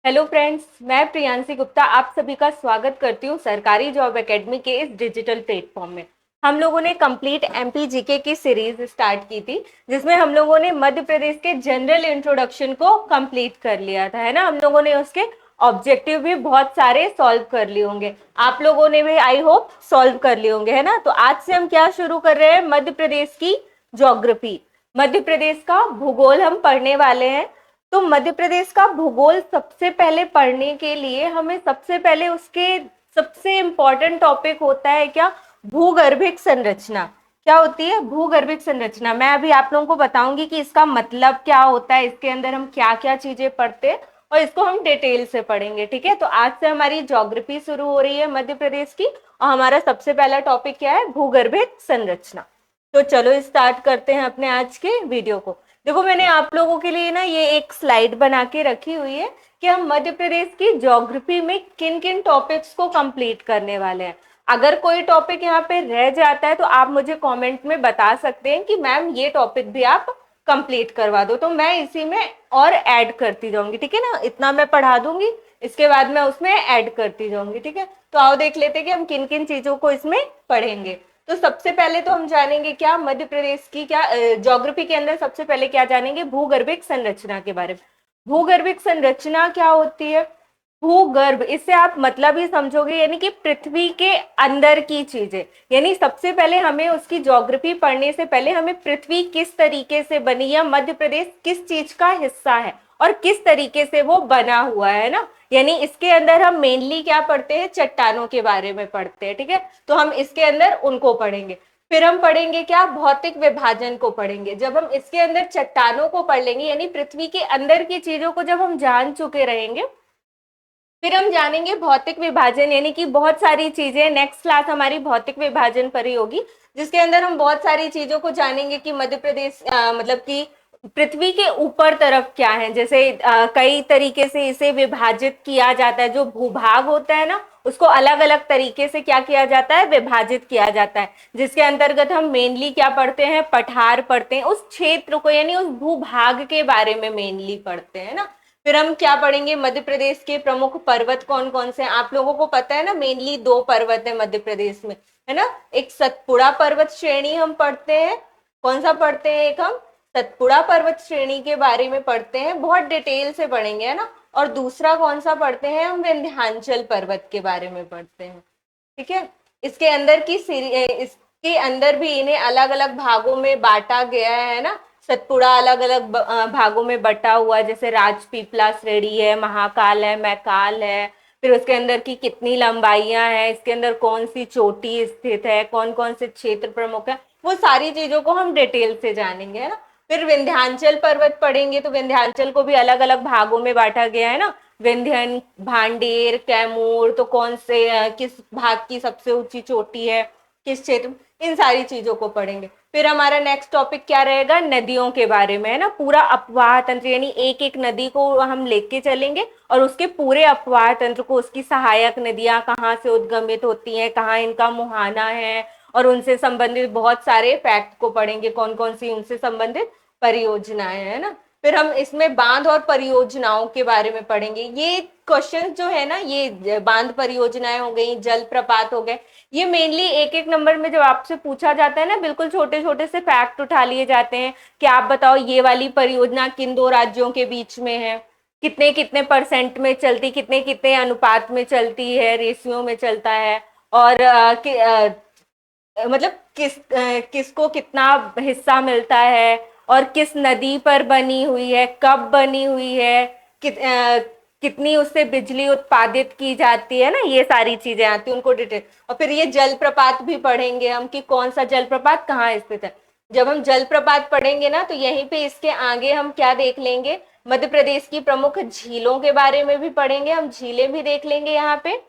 Hello friends, मैं प्रियांशी गुप्ता आप सभी का स्वागत करती हूँ सरकारी जॉब एकेडमी के इस डिजिटल प्लेटफॉर्म में। हम लोगों ने कंप्लीट एमपी जीके की सीरीज स्टार्ट की थी, जिसमें हम लोगों ने मध्य प्रदेश के जनरल इंट्रोडक्शन को कंप्लीट कर लिया था, है ना। हम लोगों ने उसके ऑब्जेक्टिव भी बहुत सारे सॉल्व कर लिए होंगे, आप लोगों ने भी आई होप सॉल्व कर लिए होंगे, है ना। तो आज से हम क्या शुरू कर रहे हैं, मध्य प्रदेश की ज्योग्राफी, मध्य प्रदेश का भूगोल हम पढ़ने वाले हैं। तो मध्य प्रदेश का भूगोल सबसे पहले पढ़ने के लिए हमें सबसे पहले उसके सबसे इंपॉर्टेंट टॉपिक होता है क्या, भूगर्भिक संरचना। क्या होती है भूगर्भिक संरचना, मैं अभी आप लोगों को बताऊंगी कि इसका मतलब क्या होता है, इसके अंदर हम क्या क्या चीजें पढ़ते हैं और इसको हम डिटेल से पढ़ेंगे। ठीक है, तो आज से हमारी ज्योग्राफी शुरू हो रही है मध्य प्रदेश की, और हमारा सबसे पहला टॉपिक क्या है, भूगर्भिक संरचना। तो चलो स्टार्ट करते हैं अपने आज के वीडियो को। देखो, मैंने आप लोगों के लिए ना ये एक स्लाइड बना के रखी हुई है कि हम मध्य प्रदेश की ज्योग्राफी में किन किन टॉपिक्स को कंप्लीट करने वाले हैं। अगर कोई टॉपिक यहाँ पे रह जाता है तो आप मुझे कमेंट में बता सकते हैं कि मैम ये टॉपिक भी आप कंप्लीट करवा दो, तो मैं इसी में और ऐड करती जाऊंगी। ठीक है ना, इतना मैं पढ़ा दूंगी, इसके बाद मैं उसमें ऐड करती जाऊंगी। ठीक है, तो आओ देख लेते हैं कि हम किन किन चीजों को इसमें पढ़ेंगे। तो सबसे पहले तो हम जानेंगे क्या, मध्य प्रदेश की क्या ज्योग्राफी के अंदर सबसे पहले क्या जानेंगे, भूगर्भिक संरचना के बारे में। भूगर्भिक संरचना क्या होती है, भूगर्भ, इससे आप मतलब ही समझोगे, यानी कि पृथ्वी के अंदर की चीजें। यानी सबसे पहले हमें उसकी ज्योग्राफी पढ़ने से पहले हमें पृथ्वी किस तरीके से बनी, या मध्य प्रदेश किस चीज का हिस्सा है और किस तरीके से वो बना हुआ है ना। यानी इसके अंदर हम मेनली क्या पढ़ते हैं, चट्टानों के बारे में पढ़ते हैं। ठीक है, तो हम इसके अंदर उनको पढ़ेंगे। फिर हम पढ़ेंगे क्या, भौतिक विभाजन को पढ़ेंगे। जब हम इसके अंदर चट्टानों को पढ़ लेंगे, यानी पृथ्वी के अंदर की चीजों को जब हम जान चुके रहेंगे, फिर हम जानेंगे भौतिक विभाजन, यानी कि बहुत सारी चीजें, नेक्स्ट क्लास हमारी भौतिक विभाजन पर ही होगी, जिसके अंदर हम बहुत सारी चीजों को जानेंगे कि मध्य प्रदेश मतलब कि पृथ्वी के ऊपर तरफ क्या है। जैसे कई तरीके से इसे विभाजित किया जाता है, जो भूभाग होता है ना, उसको अलग अलग तरीके से क्या किया जाता है, विभाजित किया जाता है, जिसके अंतर्गत हम मेनली क्या पढ़ते हैं, पठार पढ़ते हैं, उस क्षेत्र को यानी उस भूभाग के बारे में मेनली पढ़ते हैं ना। फिर हम क्या पढ़ेंगे, मध्य प्रदेश के प्रमुख पर्वत कौन कौन से हैं। आप लोगों को पता है ना, मेनली दो पर्वत है मध्य प्रदेश में, है ना। एक सतपुड़ा पर्वत श्रेणी हम पढ़ते हैं, कौन सा पढ़ते हैं, एक हम सतपुड़ा पर्वत श्रेणी के बारे में पढ़ते हैं, बहुत डिटेल से पढ़ेंगे, है ना। और दूसरा कौन सा पढ़ते हैं, हम विंध्याचल पर्वत के बारे में पढ़ते हैं। ठीक है, इसके अंदर की इसके अंदर भी इन्हें अलग अलग भागों में बांटा गया है ना। सतपुड़ा अलग अलग भागों में बटा हुआ है, जैसे राजपीपला श्रेणी है, महाकाल है, मैकाल है। फिर उसके अंदर की कितनी लंबाइयां हैं, इसके अंदर कौन सी चोटी स्थित है, कौन कौन से क्षेत्र प्रमुख है, वो सारी चीजों को हम डिटेल से जानेंगे, है ना। फिर विंध्याचल पर्वत पढ़ेंगे, तो विंध्याचल को भी अलग अलग भागों में बांटा गया है ना, विंध्यन, भांडेर, कैमूर, तो कौन से किस भाग की सबसे ऊंची चोटी है, किस क्षेत्र, इन सारी चीजों को पढ़ेंगे। फिर हमारा नेक्स्ट टॉपिक क्या रहेगा, नदियों के बारे में, है ना। पूरा अपवाह तंत्र, यानी एक एक नदी को हम लेके चलेंगे और उसके पूरे अपवाह तंत्र को, उसकी सहायक नदियां कहाँ से उद्गमित होती हैं, कहाँ इनका मुहाना है, और उनसे संबंधित बहुत सारे फैक्ट को पढ़ेंगे, कौन कौन सी उनसे संबंधित परियोजनाएं, है ना। फिर हम इसमें बांध और परियोजनाओं के बारे में पढ़ेंगे। ये क्वेश्चन जो है ना, ये बांध परियोजनाएं हो गई, जल प्रपात हो गए, ये मेनली एक एक नंबर में जब आपसे पूछा जाता है ना, बिल्कुल छोटे छोटे से फैक्ट उठा लिए जाते हैं कि आप बताओ ये वाली परियोजना किन दो राज्यों के बीच में है, कितने कितने परसेंट में चलती, कितने कितने अनुपात में चलती है, रेशियो में चलता है, और मतलब किसको कितना हिस्सा मिलता है, और किस नदी पर बनी हुई है, कब बनी हुई है, कितनी उससे बिजली उत्पादित की जाती है ना, ये सारी चीजें आती हैं उनको डिटेल। और फिर ये जलप्रपात भी पढ़ेंगे हम कि कौन सा जलप्रपात कहाँ स्थित है। जब हम जलप्रपात पढ़ेंगे ना, तो यहीं पे इसके आगे हम क्या देख लेंगे, मध्य प्रदेश की प्रमुख झीलों के बारे में भी पढ़ेंगे, हम झीलें भी देख लेंगे यहाँ पे,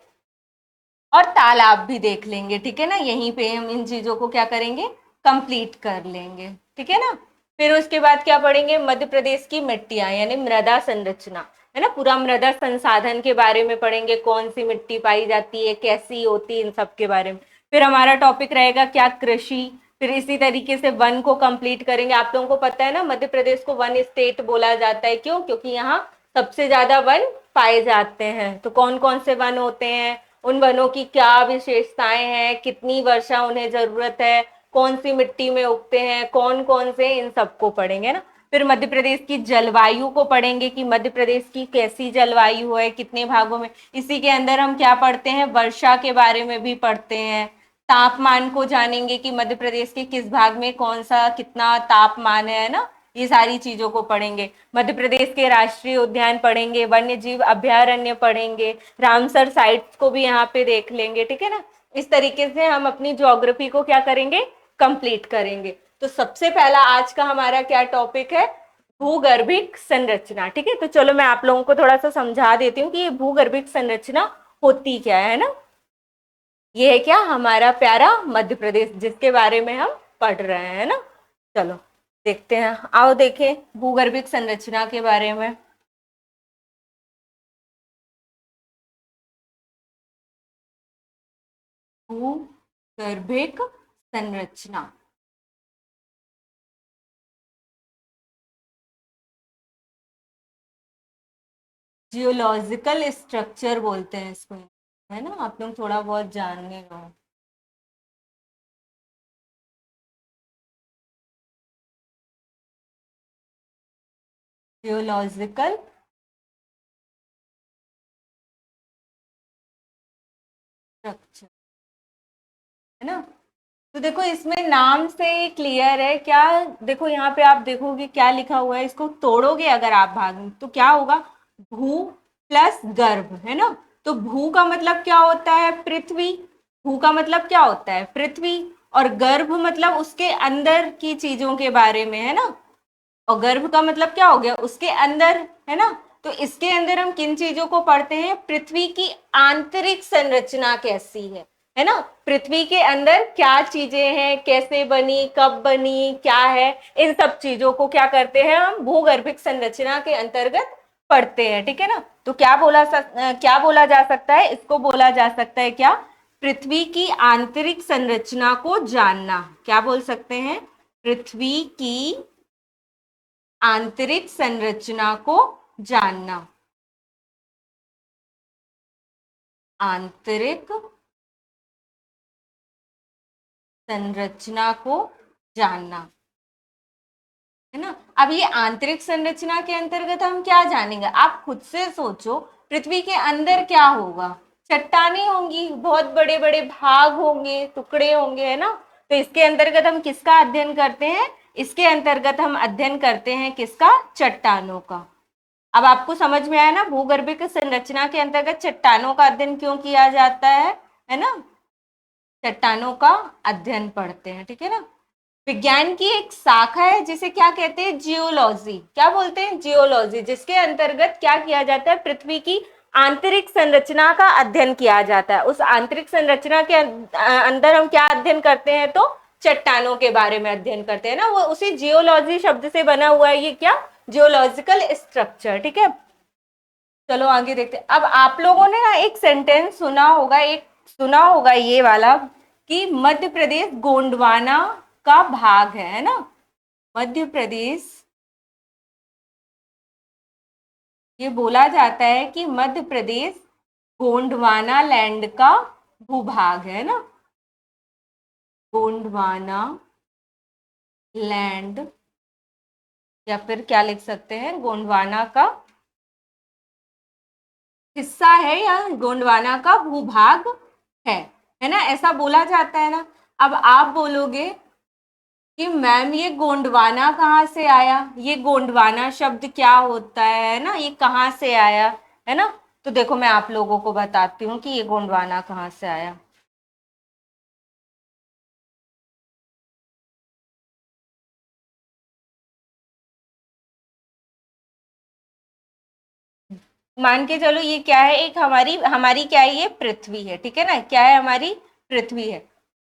और तालाब भी देख लेंगे। ठीक है ना, यहीं पे हम इन चीजों को क्या करेंगे, कंप्लीट कर लेंगे। ठीक है ना। फिर उसके बाद क्या पढ़ेंगे, मध्य प्रदेश की मिट्टियां, यानी मृदा संरचना, है ना, पूरा मृदा संसाधन के बारे में पढ़ेंगे, कौन सी मिट्टी पाई जाती है, कैसी होती है, इन सब के बारे में। फिर हमारा टॉपिक रहेगा क्या, कृषि। फिर इसी तरीके से वन को कंप्लीट करेंगे। आप लोगों को पता है ना, मध्य प्रदेश को वन स्टेट बोला जाता है, क्यों, क्योंकि यहाँ सबसे ज्यादा वन पाए जाते हैं। तो कौन कौन से वन होते हैं, उन वनों की क्या विशेषताएं हैं, कितनी वर्षा उन्हें जरूरत है, कौन सी मिट्टी में उगते हैं, कौन कौन से, इन सबको पढ़ेंगे ना। फिर मध्य प्रदेश की जलवायु को पढ़ेंगे कि मध्य प्रदेश की कैसी जलवायु है, कितने भागों में। इसी के अंदर हम क्या पढ़ते हैं, वर्षा के बारे में भी पढ़ते हैं। तापमान को जानेंगे कि मध्य प्रदेश के किस भाग में कौन सा कितना तापमान है ना, ये सारी चीजों को पढ़ेंगे। मध्य प्रदेश के राष्ट्रीय उद्यान पढ़ेंगे, वन्य जीव अभयारण्य पढ़ेंगे, रामसर साइट्स को भी यहाँ पे देख लेंगे, ठीक है ना। इस तरीके से हम अपनी ज्योग्राफी को क्या करेंगे, कंप्लीट करेंगे। तो सबसे पहला आज का हमारा क्या टॉपिक है, भूगर्भिक संरचना, ठीक है। तो चलो मैं आप लोगों को थोड़ा सा समझा देती हूँ कि ये भूगर्भिक संरचना होती क्या है ना। ये है क्या, हमारा प्यारा मध्य प्रदेश, जिसके बारे में हम पढ़ रहे हैं ना। चलो देखते हैं, आओ देखें भूगर्भिक संरचना के बारे में। भूगर्भिक संरचना, जियोलॉजिकल स्ट्रक्चर बोलते हैं इसको, है ना। आप लोग थोड़ा बहुत जानने हो। जियोलॉजिकल स्ट्रक्चर, है ना। तो देखो इसमें नाम से क्लियर है क्या, देखो यहाँ पे आप देखोगे क्या लिखा हुआ है, इसको तोड़ोगे अगर आप भाग में तो क्या होगा, भू प्लस गर्भ, है ना। तो भू का मतलब क्या होता है, पृथ्वी। भू का मतलब क्या होता है, पृथ्वी। और गर्भ मतलब उसके अंदर की चीजों के बारे में, है ना। और गर्भ का मतलब क्या हो गया, उसके अंदर, है ना। तो इसके अंदर हम किन चीजों को पढ़ते हैं, पृथ्वी की आंतरिक संरचना कैसी है ना। पृथ्वी के अंदर क्या चीजें हैं, कैसे बनी, कब बनी, क्या है, इन सब चीजों को क्या करते हैं हम भूगर्भिक संरचना के अंतर्गत पढ़ते हैं, ठीक है ना। तो क्या बोला जा सकता है, इसको बोला जा सकता है क्या, पृथ्वी की आंतरिक संरचना को जानना। क्या बोल सकते हैं, पृथ्वी की आंतरिक संरचना को जानना, आंतरिक संरचना को जानना, है ना। अब ये आंतरिक संरचना के अंतर्गत हम क्या जानेंगे, आप खुद से सोचो, पृथ्वी के अंदर क्या होगा, चट्टानें होंगी, बहुत बड़े बड़े भाग होंगे, टुकड़े होंगे, है ना। तो इसके अंतर्गत हम किसका अध्ययन करते हैं, इसके अंतर्गत हम अध्ययन करते हैं किसका, चट्टानों का। अब आपको समझ में आया ना, भूगर्भिक संरचना के अंतर्गत चट्टानों का अध्ययन क्यों किया जाता है ना। चट्टानों का अध्ययन पढ़ते हैं, ठीक है ना। विज्ञान की एक शाखा है जिसे क्या कहते हैं, जियोलॉजी। क्या बोलते हैं, जियोलॉजी, जिसके अंतर्गत क्या किया जाता है, पृथ्वी की आंतरिक संरचना का अध्ययन किया जाता है। उस आंतरिक संरचना के अंदर हम क्या अध्ययन करते हैं, तो चट्टानों के बारे में अध्ययन करते हैं ना। वो उसी जियोलॉजी शब्द से बना हुआ है, ये क्या, जियोलॉजिकल स्ट्रक्चर, ठीक है। चलो आगे देखते हैं। अब आप लोगों ने ना एक सेंटेंस सुना होगा ये वाला, कि मध्य प्रदेश गोंडवाना का भाग है ना। मध्य प्रदेश, ये बोला जाता है कि मध्य प्रदेश गोंडवाना लैंड का भूभाग है ना। गोंडवाना लैंड, या फिर क्या लिख सकते हैं, गोंडवाना का हिस्सा है, या गोंडवाना का भूभाग है ना, ऐसा बोला जाता है ना। अब आप बोलोगे कि मैम ये गोंडवाना कहाँ से आया, ये गोंडवाना शब्द क्या होता है ना, ये कहाँ से आया, है ना। तो देखो मैं आप लोगों को बताती हूँ कि ये गोंडवाना कहाँ से आया। मान के चलो ये क्या है, एक हमारी हमारी क्या है, ये पृथ्वी है, ठीक है ना। क्या है, हमारी पृथ्वी है।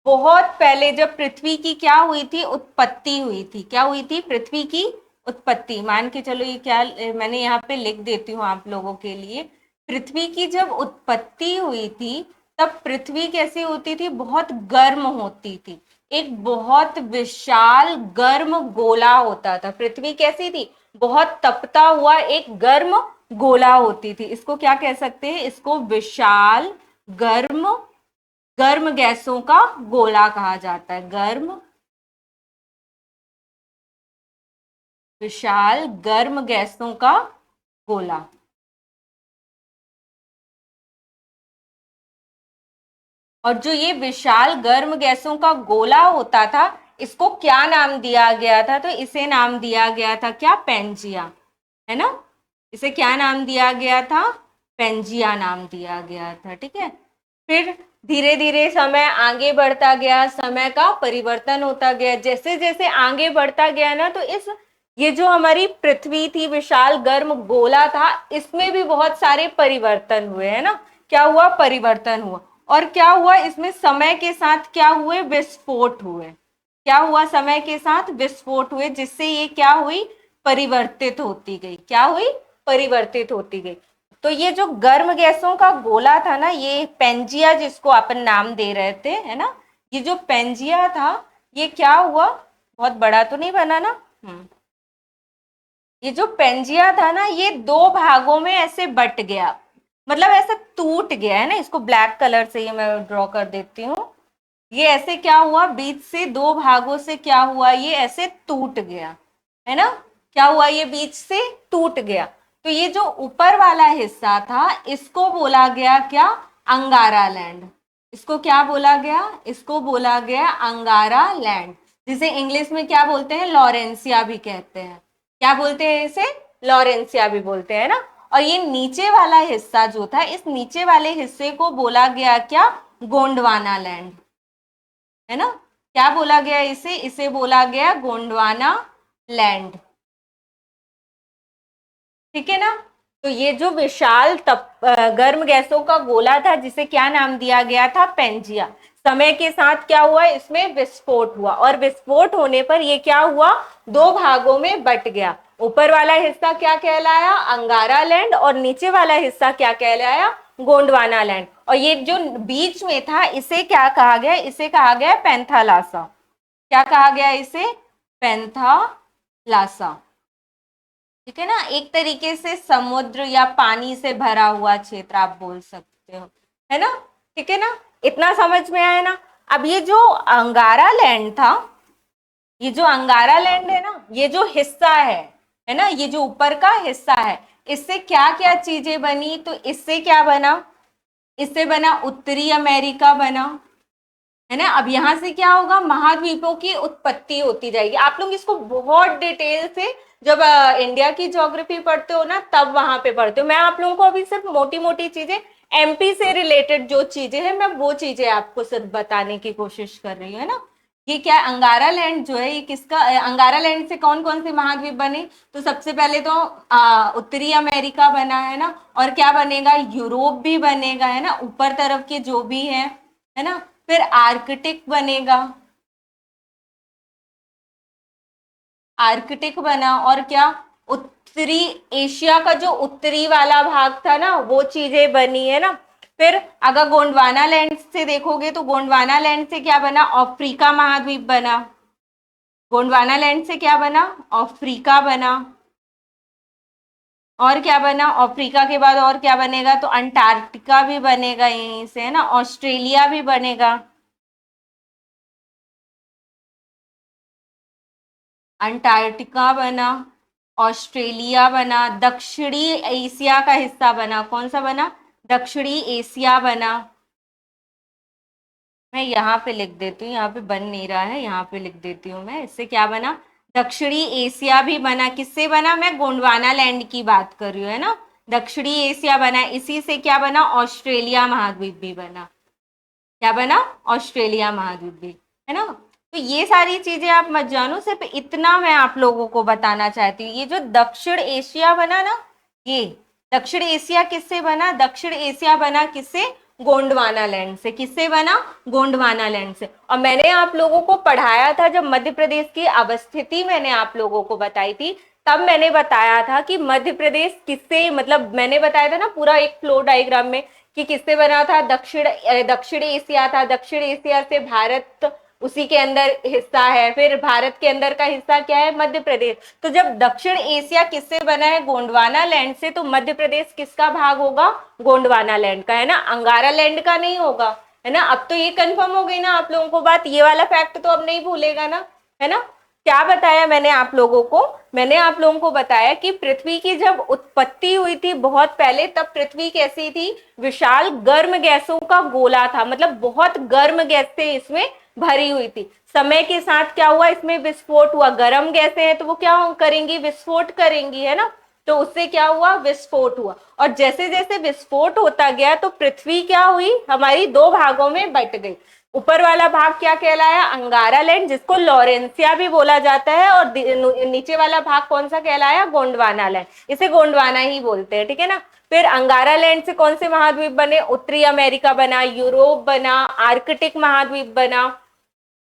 बहुत पहले जब पृथ्वी की क्या हुई थी, उत्पत्ति हुई थी, क्या हुई थी, पृथ्वी की उत्पत्ति। मान के चलो ये क्या, मैंने यहाँ पे लिख देती हूँ आप लोगों के लिए। पृथ्वी की जब उत्पत्ति हुई थी तब पृथ्वी कैसी होती थी, बहुत गर्म होती थी, एक बहुत विशाल गर्म गोला होता था। पृथ्वी कैसी थी, बहुत तपता हुआ एक गर्म गोला होती थी। इसको क्या कह सकते हैं? इसको विशाल गर्म गर्म गैसों का गोला कहा जाता है। गर्म विशाल गर्म गैसों का गोला। और जो ये विशाल गर्म गैसों का गोला होता था, इसको क्या नाम दिया गया था? तो इसे नाम दिया गया था क्या? पेंजिया, है ना? इसे क्या नाम दिया गया था? पेंजिया नाम दिया गया था। ठीक है। फिर धीरे धीरे समय आगे बढ़ता गया, समय का परिवर्तन होता गया। जैसे जैसे आगे बढ़ता गया ना, तो ये जो हमारी पृथ्वी थी, विशाल गर्म गोला था, इसमें भी बहुत सारे परिवर्तन हुए, है ना? क्या हुआ? परिवर्तन हुआ। और क्या हुआ? इसमें समय के साथ क्या हुए? विस्फोट हुए। क्या हुआ? समय के साथ विस्फोट हुए, जिससे ये क्या हुई? परिवर्तित होती गई। क्या हुई? परिवर्तित होती गई। तो ये जो गर्म गैसों का गोला था ना, ये पेंजिया जिसको अपन नाम दे रहे थे, है ना, ये जो पेंजिया था, ये क्या हुआ? बहुत बड़ा तो नहीं बना ना? ये जो पेंजिया था ना, ये दो भागों में ऐसे बट गया, मतलब ऐसे टूट गया, है ना? इसको ब्लैक कलर से ये मैं ड्रॉ कर देती हूँ। ये ऐसे क्या हुआ? बीच से दो भागों से क्या हुआ? ये ऐसे टूट गया, है ना? क्या हुआ? ये बीच से टूट गया। तो ये जो ऊपर वाला हिस्सा था, इसको बोला गया क्या? अंगारा लैंड। इसको क्या बोला गया? इसको बोला गया अंगारा लैंड, जिसे इंग्लिश में क्या बोलते हैं? लॉरेंसिया भी कहते हैं। क्या बोलते हैं इसे? लॉरेंसिया भी बोलते हैं ना। और ये नीचे वाला हिस्सा जो था, इस नीचे वाले हिस्से को बोला गया क्या? गोंडवाना लैंड, है ना? क्या बोला गया इसे? इसे बोला गया गोंडवाना लैंड। ठीक है ना? तो ये जो विशाल गर्म गैसों का गोला था, जिसे क्या नाम दिया गया था? पेंजिया। समय के साथ क्या हुआ? इसमें विस्फोट हुआ, और विस्फोट होने पर ये क्या हुआ? दो भागों में बट गया। ऊपर वाला हिस्सा क्या कहलाया? अंगारा लैंड, और नीचे वाला हिस्सा क्या कहलाया? गोंडवाना लैंड। और ये जो बीच में था, इसे क्या कहा गया? इसे कहा गया पैंथालासा। क्या कहा गया इसे? पैंथालासा। ठीक है ना? एक तरीके से समुद्र या पानी से भरा हुआ क्षेत्र आप बोल सकते हो, है ना? ठीक है ना? इतना समझ में आया ना? अब ये जो अंगारा लैंड था, ये जो अंगारा लैंड है ना, ये जो हिस्सा है ना, ये जो ऊपर का हिस्सा है, इससे क्या क्या चीजें बनी? तो इससे क्या बना? इससे बना उत्तरी अमेरिका बना, है ना? अब यहां से क्या होगा? महाद्वीपों की उत्पत्ति होती जाएगी। आप लोग इसको बहुत डिटेल से जब इंडिया की ज्योग्राफी पढ़ते हो ना, तब वहां पे पढ़ते हो। मैं आप लोगों को अभी सिर्फ मोटी मोटी चीजें, एमपी से रिलेटेड जो चीजें हैं, मैं वो चीजें आपको सिर्फ बताने की कोशिश कर रही हूँ, है ना? ये क्या अंगारा लैंड जो है, ये किसका? अंगारा लैंड से कौन कौन से महाद्वीप बने? तो सबसे पहले तो उत्तरी अमेरिका बना, है ना? और क्या बनेगा? यूरोप भी बनेगा, है ना? ऊपर तरफ के जो भी है ना? फिर आर्कटिक बनेगा, आर्कटिक बना। और क्या? उत्तरी एशिया का जो उत्तरी वाला भाग था ना, वो चीजें बनी, है ना? फिर अगर गोंडवाना लैंड से देखोगे, तो गोंडवाना लैंड से क्या बना? अफ्रीका महाद्वीप बना। गोंडवाना लैंड से क्या बना? अफ्रीका बना। और क्या बना? अफ्रीका के बाद और क्या बनेगा? तो अंटार्कटिका भी बनेगा यहीं से, है ना? ऑस्ट्रेलिया भी बनेगा। अंटार्कटिका बना, ऑस्ट्रेलिया बना, दक्षिणी एशिया का हिस्सा बना। कौन सा बना? दक्षिणी एशिया बना। मैं यहाँ पे लिख देती हूँ, यहाँ पे बन नहीं रहा है, यहाँ पे लिख देती हूँ मैं। इससे क्या बना? दक्षिणी एशिया भी बना। किससे बना? मैं गोंडवाना लैंड की बात कर रही हूँ, है ना? दक्षिणी एशिया बना। इसी से क्या बना? ऑस्ट्रेलिया महाद्वीप भी बना। क्या बना? ऑस्ट्रेलिया महाद्वीप भी, है ना? तो ये सारी चीजें आप मत जानो, सिर्फ इतना मैं आप लोगों को बताना चाहती हूँ। ये जो दक्षिण एशिया बना ना, ये दक्षिण एशिया किससे बना? दक्षिण एशिया बना किससे? गोंडवाना लैंड से। किससे बना? गोंडवाना लैंड से। और मैंने आप लोगों को पढ़ाया था, जब मध्य प्रदेश की अवस्थिति मैंने आप लोगों को बताई थी, तब मैंने बताया था कि मध्य प्रदेश किससे, मतलब मैंने बताया था ना पूरा एक फ्लो डायग्राम में, कि किससे बना था? दक्षिण एशिया था। दक्षिण एशिया से भारत उसी के अंदर हिस्सा है। फिर भारत के अंदर का हिस्सा क्या है? मध्य प्रदेश। तो जब दक्षिण एशिया किससे बना है? गोंडवाना लैंड से। तो मध्य प्रदेश किसका भाग होगा? गोंडवाना लैंड का, है ना, अंगारा लैंड का नहीं होगा, है ना। अब तो ये कंफर्म हो गई ना आप लोगों को बात, ये वाला फैक्ट तो अब नहीं भूलेगा ना, है ना। क्या बताया मैंने आप लोगों को? मैंने आप लोगों को बताया कि पृथ्वी की जब उत्पत्ति हुई थी बहुत पहले, तब पृथ्वी कैसी थी? विशाल गर्म गैसों का गोला था, मतलब बहुत गर्म गैस से इसमें भरी हुई थी। समय के साथ क्या हुआ? इसमें विस्फोट हुआ। गर्म गैसें हैं तो वो क्या करेंगी? विस्फोट करेंगी, है ना। तो उससे क्या हुआ? विस्फोट हुआ। और जैसे जैसे विस्फोट होता गया तो पृथ्वी क्या हुई? हमारी दो भागों में बट गई। ऊपर वाला भाग क्या कहलाया? अंगारा लैंड, जिसको लॉरेंसिया भी बोला जाता है, और नीचे वाला भाग कौन सा कहलाया? गोंडवाना लैंड। इसे गोंडवाना ही बोलते हैं, ठीक है ना। फिर अंगारा लैंड से कौन से महाद्वीप बने? उत्तरी अमेरिका बना, यूरोप बना, आर्कटिक महाद्वीप बना,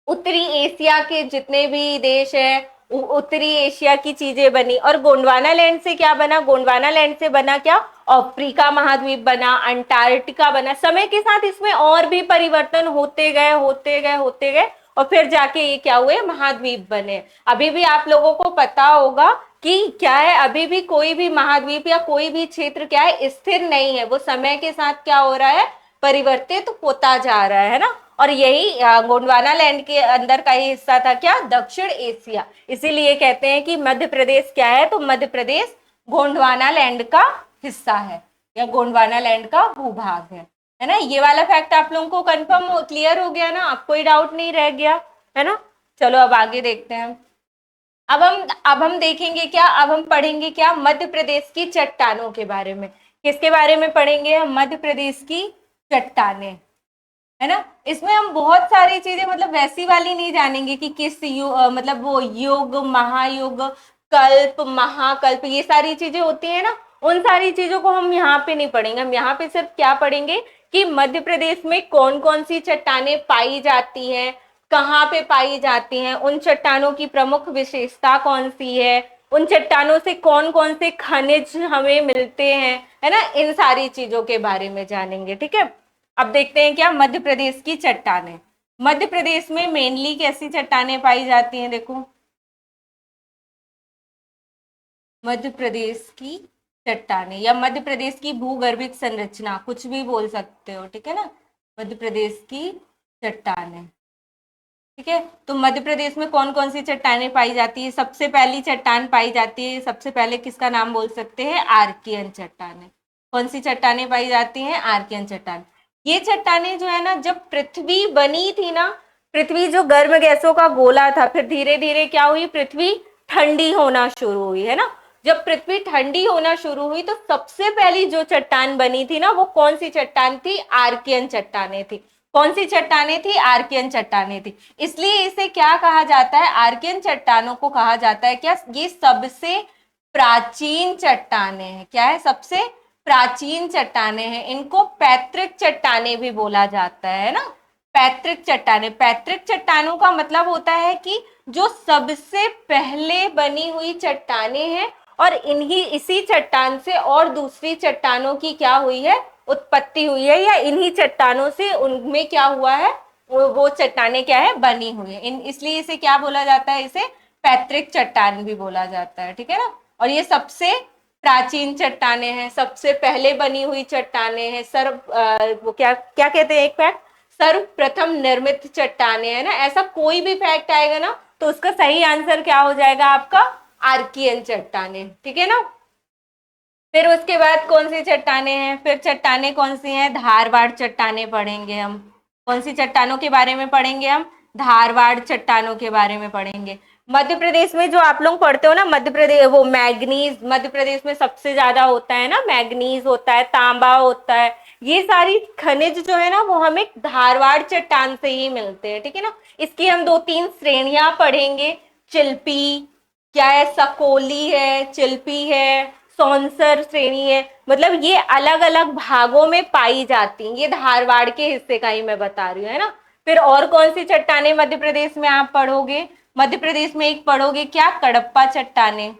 उत्तरी एशिया के जितने भी देश है उत्तरी एशिया की चीजें बनी। और गोंडवाना लैंड से क्या बना? गोंडवाना लैंड से बना क्या? अफ्रीका महाद्वीप बना, अंटार्कटिका बना। समय के साथ इसमें और भी परिवर्तन होते गए होते गए होते गए, और फिर जाके ये क्या हुए? महाद्वीप बने। अभी भी आप लोगों को पता होगा कि क्या है, अभी भी कोई भी महाद्वीप या कोई भी क्षेत्र क्या है? स्थिर नहीं है, वो समय के साथ क्या हो रहा है? परिवर्तित होता जा रहा है ना। और यही गोंडवाना लैंड के अंदर का ही हिस्सा था क्या? दक्षिण एशिया। इसीलिए कहते हैं कि मध्य प्रदेश क्या है? तो मध्य प्रदेश गोंडवाना लैंड का हिस्सा है, या गोंडवाना लैंड का भूभाग है ना। ये वाला फैक्ट आप लोगों को कंफर्म क्लियर हो गया ना? आप कोई डाउट नहीं रह गया, है ना। चलो अब आगे देखते हैं। अब हम देखेंगे क्या? अब हम पढ़ेंगे क्या? मध्य प्रदेश की चट्टानों के बारे में। किसके बारे में पढ़ेंगे हम? मध्य प्रदेश की चट्टानें, है ना। इसमें हम बहुत सारी चीजें, मतलब वैसी वाली नहीं जानेंगे कि किस मतलब वो युग, महायुग, कल्प, महाकल्प, ये सारी चीजें होती है ना, उन सारी चीजों को हम यहाँ पे नहीं पढ़ेंगे। हम यहाँ पे सिर्फ क्या पढ़ेंगे कि मध्य प्रदेश में कौन कौन सी चट्टानें पाई जाती हैं, कहाँ पे पाई जाती हैं, उन चट्टानों की प्रमुख विशेषता कौन सी है, उन चट्टानों से कौन कौन से खनिज हमें मिलते हैं, है ना। इन सारी चीजों के बारे में जानेंगे, ठीक है। अब देखते हैं क्या? मध्य प्रदेश की चट्टानें। मध्य प्रदेश में मेनली कैसी चट्टानें पाई जाती हैं? देखो, मध्य प्रदेश की चट्टानें या मध्य प्रदेश की भूगर्भिक संरचना, कुछ भी बोल सकते हो, ठीक है ना। मध्य प्रदेश की चट्टानें, ठीक है। तो मध्य प्रदेश में कौन कौन सी चट्टानें पाई जाती है? सबसे पहली चट्टान पाई जाती है, सबसे पहले किसका नाम बोल सकते हैं? आर्कियन चट्टानें। कौन सी चट्टानें पाई जाती हैं? आर्कियन चट्टान। ये चट्टानें जो है ना, जब पृथ्वी बनी थी ना, पृथ्वी जो गर्म गैसों का गोला था, फिर धीरे धीरे क्या हुई? पृथ्वी ठंडी होना शुरू हुई, है ना। जब पृथ्वी ठंडी होना शुरू हुई तो सबसे पहली जो चट्टान बनी थी ना, वो कौन सी चट्टान थी? आर्कियन चट्टानें थी। कौन सी चट्टानें थी? आर्कियन चट्टानें थी। इसलिए इसे क्या कहा जाता है? आर्कियन चट्टानों को कहा जाता है क्या? ये सबसे प्राचीन चट्टानें हैं। क्या है? सबसे प्राचीन चट्टानें हैं। इनको पैतृक चट्टानें भी बोला जाता है ना। पैतृक चट्टानें, पैतृक चट्टानों का मतलब होता है कि जो सबसे पहले बनी हुई चट्टानें हैं, और इन्हीं इसी चट्टान से और दूसरी चट्टानों की क्या हुई है? उत्पत्ति हुई है, या इन्हीं चट्टानों से उनमें क्या हुआ है? वो चट्टानें क्या है? बनी हुई है। इसलिए इसे क्या बोला जाता है? इसे पैतृक चट्टान भी बोला जाता है, ठीक है ना। और ये सबसे प्राचीन चट्टानें हैं, सबसे पहले बनी हुई चट्टानें हैं। वो क्या क्या कहते हैं? एक फैक्ट, सर्वप्रथम निर्मित चट्टानें, है ना। ऐसा कोई भी फैक्ट आएगा ना, तो उसका सही आंसर क्या हो जाएगा आपका? आर्कियन चट्टानें, ठीक है ना। फिर उसके बाद कौन सी चट्टानें हैं? फिर चट्टानें कौन सी हैं? धारवाड़ चट्टानें पढ़ेंगे हम। कौन सी चट्टानों के बारे में पढ़ेंगे हम? धारवाड़ चट्टानों के बारे में पढ़ेंगे। मध्य प्रदेश में जो आप लोग पढ़ते हो ना, मध्य प्रदेश, वो मैग्नीज मध्य प्रदेश में सबसे ज्यादा होता है ना। मैग्नीज होता है, तांबा होता है, ये सारी खनिज जो है ना, वो हमें धारवाड़ चट्टान से ही मिलते हैं, ठीक है ना। इसकी हम 2-3 श्रेणियां पढ़ेंगे। चिल्पी क्या है? सकोली है, चिल्पी है, सौंसर श्रेणी है। मतलब ये अलग अलग भागों में पाई जाती हैं। ये धारवाड़ के हिस्से का ही मैं बता रही हूँ, है ना। फिर और कौन सी चट्टानें मध्य प्रदेश में आप पढ़ोगे? मध्य प्रदेश में एक पढ़ोगे क्या? कडप्पा चट्टानें।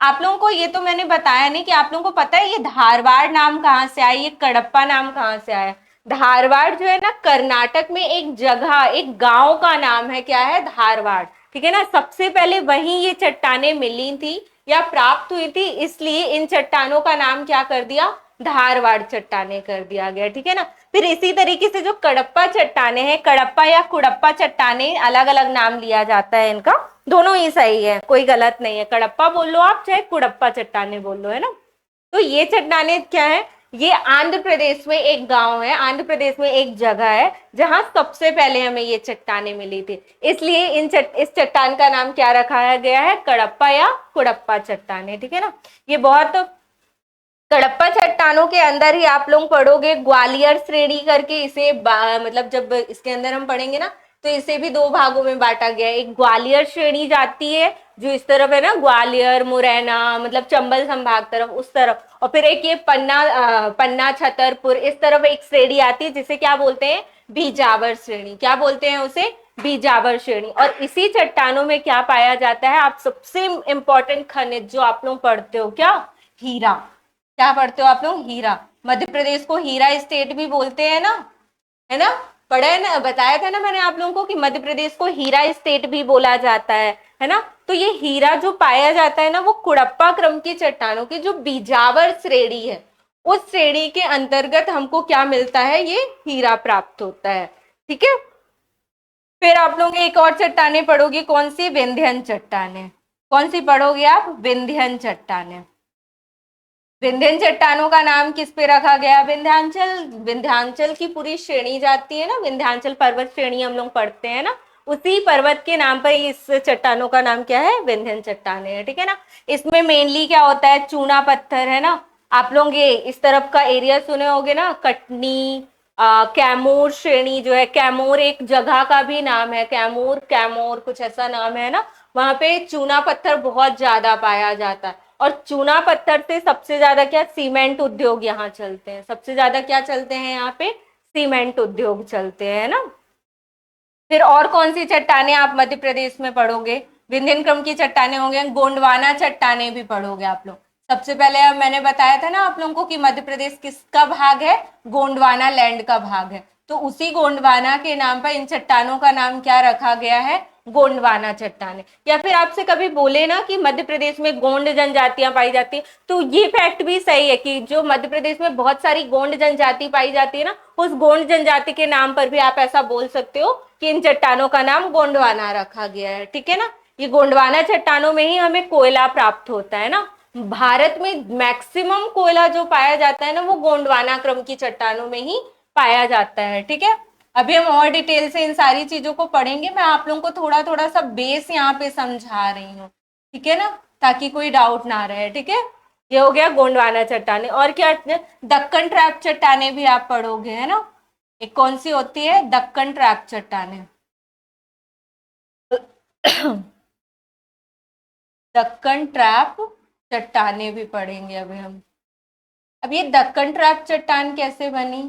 आप लोगों को ये तो मैंने बताया नहीं कि आप लोगों को पता है ये धारवाड़ नाम कहाँ से आया, ये कडप्पा नाम कहाँ से आया। धारवाड़ जो है ना कर्नाटक में एक जगह, एक गांव का नाम है, क्या है, धारवाड़, ठीक है ना। सबसे पहले वहीं ये चट्टानें मिली थी या प्राप्त हुई थी, इसलिए इन चट्टानों का नाम क्या कर दिया, धारवाड़ चट्टाने कर दिया गया, ठीक है ना। फिर इसी तरीके से जो कडप्पा चट्टाने हैं, कडप्पा या कुड़प्पा चट्टाने, अलग अलग नाम लिया जाता है इनका, दोनों ही सही है, कोई गलत नहीं है, कडप्पा बोल लो आप चाहे कुड़प्पा चट्टाने बोल लो, है ना। तो ये चट्टाने क्या है, ये आंध्र प्रदेश में एक गांव है, आंध्र प्रदेश में एक जगह है जहां सबसे पहले हमें ये चट्टाने मिली थी, इसलिए इस चट्टान का नाम क्या रखा गया है, कडप्पा या कुड़प्पा चट्टाने, ठीक है ना। ये बहुत, कडप्पा चट्टानों के अंदर ही आप लोग पढ़ोगे ग्वालियर श्रेणी करके, इसे मतलब जब इसके अंदर हम पढ़ेंगे ना, तो इसे भी दो भागों में बांटा गया है। एक ग्वालियर श्रेणी जाती है जो इस तरफ है ना, ग्वालियर मुरैना मतलब चंबल संभाग तरफ, उस तरफ, और फिर एक ये पन्ना छतरपुर इस तरफ एक श्रेणी आती है जिसे क्या बोलते हैं, बीजावर श्रेणी, क्या बोलते हैं उसे, बीजावर श्रेणी। और इसी चट्टानों में क्या पाया जाता है, आप सबसे इंपॉर्टेंट खनिज जो आप लोग पढ़ते हो, क्या, हीरा, क्या पढ़ते हो आप लोग, हीरा। मध्य प्रदेश को हीरा स्टेट भी बोलते हैं ना, है ना, पढ़ा है ना, बताया था ना मैंने आप लोगों को कि मध्य प्रदेश को हीरा स्टेट भी बोला जाता है ना। तो ये हीरा जो पाया जाता है ना, वो कुड़प्पा क्रम की चट्टानों की जो बीजावर श्रेणी है, उस श्रेणी के अंतर्गत हमको क्या मिलता है, ये हीरा प्राप्त होता है, ठीक है। फिर आप लोग एक और चट्टाने पढ़ोगे, कौन सी, विंध्यन चट्टाने, कौन सी पढ़ोगे आप, विंध्यन चट्टाने। विंध्यन चट्टानों का नाम किस पे रखा गया, विंध्याचल, विंध्याचल की पूरी श्रेणी जाती है ना, विंध्याचल पर्वत श्रेणी हम लोग पढ़ते हैं ना, उसी पर्वत के नाम पर इस चट्टानों का नाम क्या है, विंध्यन चट्टाने है, ठीक है ना। इसमें मेनली क्या होता है, चूना पत्थर, है ना। आप लोग ये इस तरफ का एरिया सुने होगे ना, कटनी, कैमूर श्रेणी जो है, कैमूर एक जगह का भी नाम है, कैमूर, कैमोर कुछ ऐसा नाम है ना, वहां पे चूना पत्थर बहुत ज्यादा पाया जाता है। और चूना पत्थर से सबसे ज्यादा क्या, सीमेंट उद्योग यहाँ चलते हैं, सबसे ज्यादा क्या चलते हैं यहाँ पे, सीमेंट उद्योग चलते हैं ना। फिर और कौन सी चट्टाने आप मध्य प्रदेश में पढ़ोगे, विंध्यन क्रम की चट्टाने होंगे, गोंडवाना चट्टाने भी पढ़ोगे आप लोग। सबसे पहले मैंने बताया था ना आप लोगों को कि मध्य प्रदेश किसका भाग है, गोंडवाना लैंड का भाग है, तो उसी गोंडवाना के नाम पर इन चट्टानों का नाम क्या रखा गया है, गोंडवाना चट्टाने। या फिर आपसे कभी बोले ना कि मध्य प्रदेश में गोंड जनजातियां पाई जाती है, तो ये फैक्ट भी सही है कि जो मध्य प्रदेश में बहुत सारी गोंड जनजाति पाई जाती है ना, उस गोंड जनजाति के नाम पर भी आप ऐसा बोल सकते हो कि इन चट्टानों का नाम गोंडवाना रखा गया है, ठीक है ना। ये गोंडवाना चट्टानों में ही हमें कोयला प्राप्त होता है ना, भारत में मैक्सिमम कोयला जो पाया जाता है ना, वो गोंडवाना क्रम की चट्टानों में ही पाया जाता है, ठीक है। अभी हम और डिटेल से इन सारी चीजों को पढ़ेंगे, मैं आप लोगों को थोड़ा थोड़ा सा बेस यहाँ पे समझा रही हूँ, ठीक है ना, ताकि कोई डाउट ना रहे, ठीक है। ये हो गया गोंडवाना चट्टाने। और क्या, दक्कन ट्रैप चट्टाने भी आप पढ़ोगे, है ना। एक कौन सी होती है, दक्कन ट्रैप चट्टाने दक्कन ट्रैप चट्टाने भी पढ़ेंगे अभी हम। अब ये दक्कन ट्रैप चट्टान कैसे बनी,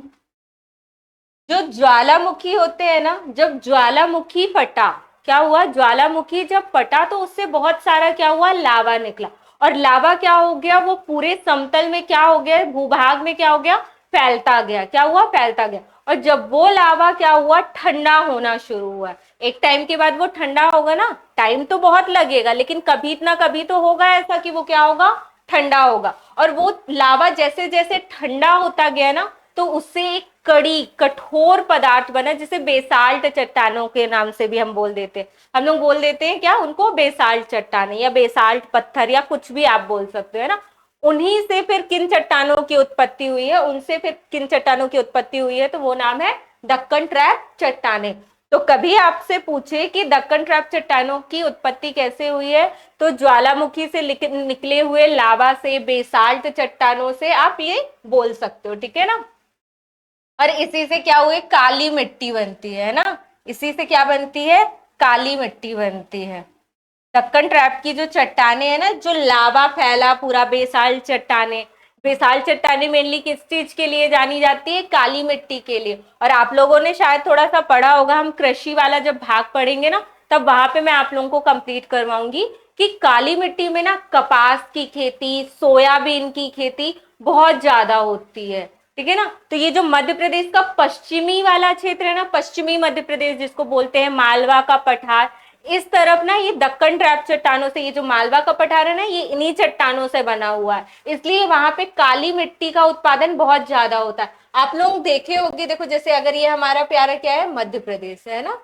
जो ज्वालामुखी होते हैं ना, जब ज्वालामुखी फटा, क्या हुआ, ज्वालामुखी जब फटा तो उससे बहुत सारा क्या हुआ, लावा निकला, और लावा क्या हो गया, वो पूरे समतल में क्या हो गया, भूभाग में क्या हो गया, फैलता गया, क्या हुआ, फैलता गया। और जब वो लावा क्या हुआ, ठंडा होना शुरू हुआ, एक टाइम के बाद वो ठंडा होगा ना, टाइम तो बहुत लगेगा लेकिन कभी ना कभी तो होगा ऐसा कि वो क्या होगा, ठंडा होगा। और वो लावा जैसे जैसे ठंडा होता गया ना, तो उससे एक कड़ी कठोर पदार्थ बना, जिसे बेसाल्ट चट्टानों के नाम से भी हम बोल देते हैं, हम लोग बोल देते हैं क्या उनको, बेसाल्ट चट्टाने या बेसाल्ट पत्थर या कुछ भी आप बोल सकते हो ना। उन्हीं से फिर किन चट्टानों की उत्पत्ति हुई है, उनसे फिर किन चट्टानों की उत्पत्ति हुई है, तो वो नाम है दक्कन ट्रैप चट्टाने। तो कभी आपसे पूछे कि दक्कन ट्रैप चट्टानों की उत्पत्ति कैसे हुई है, तो ज्वालामुखी से निकले हुए लावा से, बेसाल्ट चट्टानों से आप ये बोल सकते हो, ठीक है ना। और इसी से क्या हुई, काली मिट्टी बनती है ना, इसी से क्या बनती है, काली मिट्टी बनती है। दक्कन ट्रैप की जो चट्टाने है ना, जो लावा फैला पूरा, बेसाल्ट चट्टाने, बेसाल्ट चट्टाने मेनली किस चीज के लिए जानी जाती है, काली मिट्टी के लिए। और आप लोगों ने शायद थोड़ा सा पढ़ा होगा, हम कृषि वाला जब भाग पढ़ेंगे ना, तब वहां पे मैं आप लोगों को कंप्लीट करवाऊंगी कि काली मिट्टी में ना कपास की खेती, सोयाबीन की खेती बहुत ज्यादा होती है, ठीक है ना। तो ये जो मध्य प्रदेश का पश्चिमी वाला क्षेत्र है ना, पश्चिमी मध्य प्रदेश जिसको बोलते हैं, मालवा का पठार, इस तरफ ना ये दक्कन ट्रैप चट्टानों से, ये जो मालवा का पठार है ना, ये इन्हीं चट्टानों से बना हुआ है, इसलिए वहां पे काली मिट्टी का उत्पादन बहुत ज्यादा होता है। आप लोग देखे होंगे, देखो जैसे अगर ये हमारा प्यारा क्या है, मध्य प्रदेश है ना,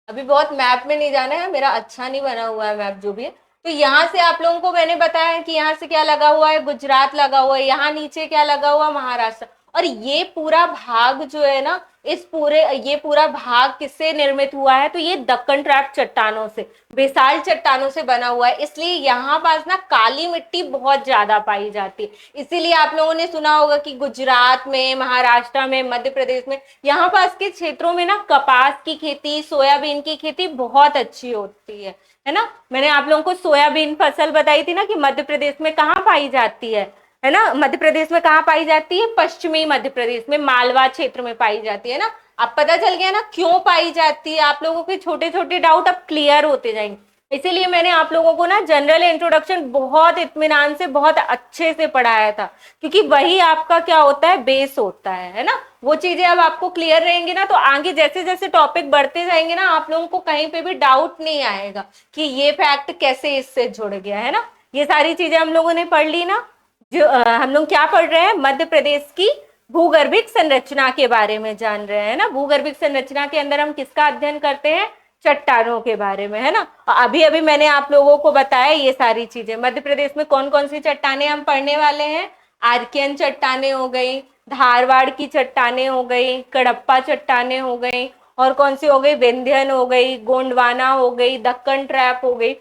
अभी बहुत मैप में नहीं जाना है, मेरा अच्छा नहीं बना हुआ है मैप जो भी है। तो यहाँ से आप लोगों को मैंने बताया कि यहाँ से क्या लगा हुआ है, गुजरात लगा हुआ है, यहाँ नीचे क्या लगा हुआ, महाराष्ट्र। और ये पूरा भाग जो है ना, ये पूरा भाग किससे निर्मित हुआ है, तो ये दक्कन ट्रैप चट्टानों से, बेसाल्ट चट्टानों से बना हुआ है, इसलिए यहाँ पास ना काली मिट्टी बहुत ज्यादा पाई जाती है। इसीलिए आप लोगों ने सुना होगा कि गुजरात में, महाराष्ट्र में, मध्य प्रदेश में, यहाँ पास के क्षेत्रों में ना कपास की खेती, सोयाबीन की खेती बहुत अच्छी होती है ना। मैंने आप लोगों को सोयाबीन फसल बताई थी ना कि मध्य प्रदेश में कहाँ पाई जाती है ना, मध्य प्रदेश में कहाँ पाई जाती है, पश्चिमी मध्य प्रदेश में, मालवा क्षेत्र में पाई जाती है ना। अब पता चल गया ना क्यों पाई जाती है, आप लोगों के छोटे छोटे डाउट अब क्लियर होते जाएंगे। इसीलिए मैंने आप लोगों को ना जनरल इंट्रोडक्शन बहुत इत्मीनान से, बहुत अच्छे से पढ़ाया था, क्योंकि वही आपका क्या होता है, बेस होता है ना। वो चीजें अब आपको क्लियर रहेंगी ना, तो आगे जैसे जैसे टॉपिक बढ़ते जाएंगे ना, आप लोगों को कहीं पे भी डाउट नहीं आएगा कि ये फैक्ट कैसे इससे जुड़ गया है ना। ये सारी चीजें हम लोगों ने पढ़ ली ना। जो हम लोग क्या पढ़ रहे हैं, मध्य प्रदेश की भूगर्भिक संरचना के बारे में जान रहे हैं ना। भूगर्भिक संरचना के अंदर हम किसका अध्ययन करते हैं, चट्टानों के बारे में, है ना। अभी अभी मैंने आप लोगों को बताया ये सारी चीजें। मध्य प्रदेश में कौन कौन सी चट्टानें हम पढ़ने वाले हैं, आर्कियन चट्टानें हो गई, धारवाड़ की चट्टानें हो गई, कडप्पा चट्टानें हो गई, और कौन सी हो गई, विंध्यन हो गई, गोंडवाना हो गई, दक्कन ट्रैप हो गई।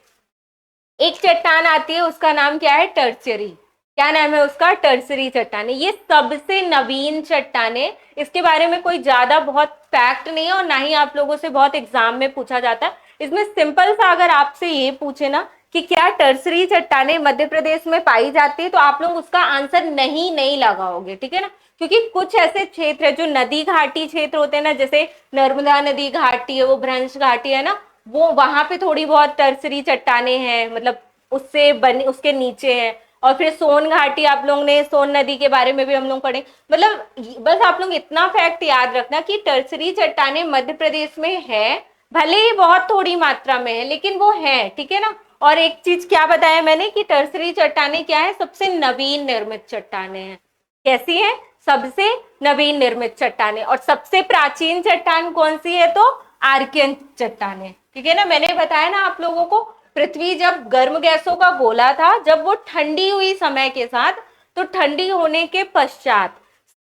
एक चट्टान आती है, उसका नाम क्या है, टर्चरी। क्या नाम है उसका, टर्सरी चट्टाने। ये सबसे नवीन चट्टाने, इसके बारे में कोई ज्यादा बहुत फैक्ट नहीं है, और ना ही आप लोगों से बहुत एग्जाम में पूछा जाता है। इसमें सिंपल सा अगर आपसे ये पूछे ना कि क्या टर्सरी चट्टाने मध्य प्रदेश में पाई जाती है, तो आप लोग उसका आंसर नहीं लगाओगे, ठीक है ना। क्योंकि कुछ ऐसे क्षेत्र है जो नदी घाटी क्षेत्र होते हैं ना, जैसे नर्मदा नदी घाटी है, वो भ्रंश घाटी है ना, वो वहां पे थोड़ी बहुत टर्सरी चट्टाने हैं, मतलब उससे बनी, उसके नीचे है। और फिर सोन घाटी, आप लोग ने सोन नदी के बारे में भी हम लोग पढ़े। मतलब बस आप लोग इतना फैक्ट याद रखना कि टर्सरी चट्टाने मध्य प्रदेश में है, भले ही बहुत थोड़ी मात्रा में है, लेकिन वो है, ठीक है ना। और एक चीज क्या बताया मैंने कि टर्सरी चट्टाने क्या है, सबसे नवीन निर्मित चट्टाने हैं। कैसी है, सबसे नवीन निर्मित चट्टाने। और सबसे प्राचीन चट्टान कौन सी है, तो आर्कियन चट्टाने, ठीक है ना। मैंने बताया ना आप लोगों को, पृथ्वी जब गर्म गैसों का गोला था, जब वो ठंडी हुई समय के साथ, तो ठंडी होने के पश्चात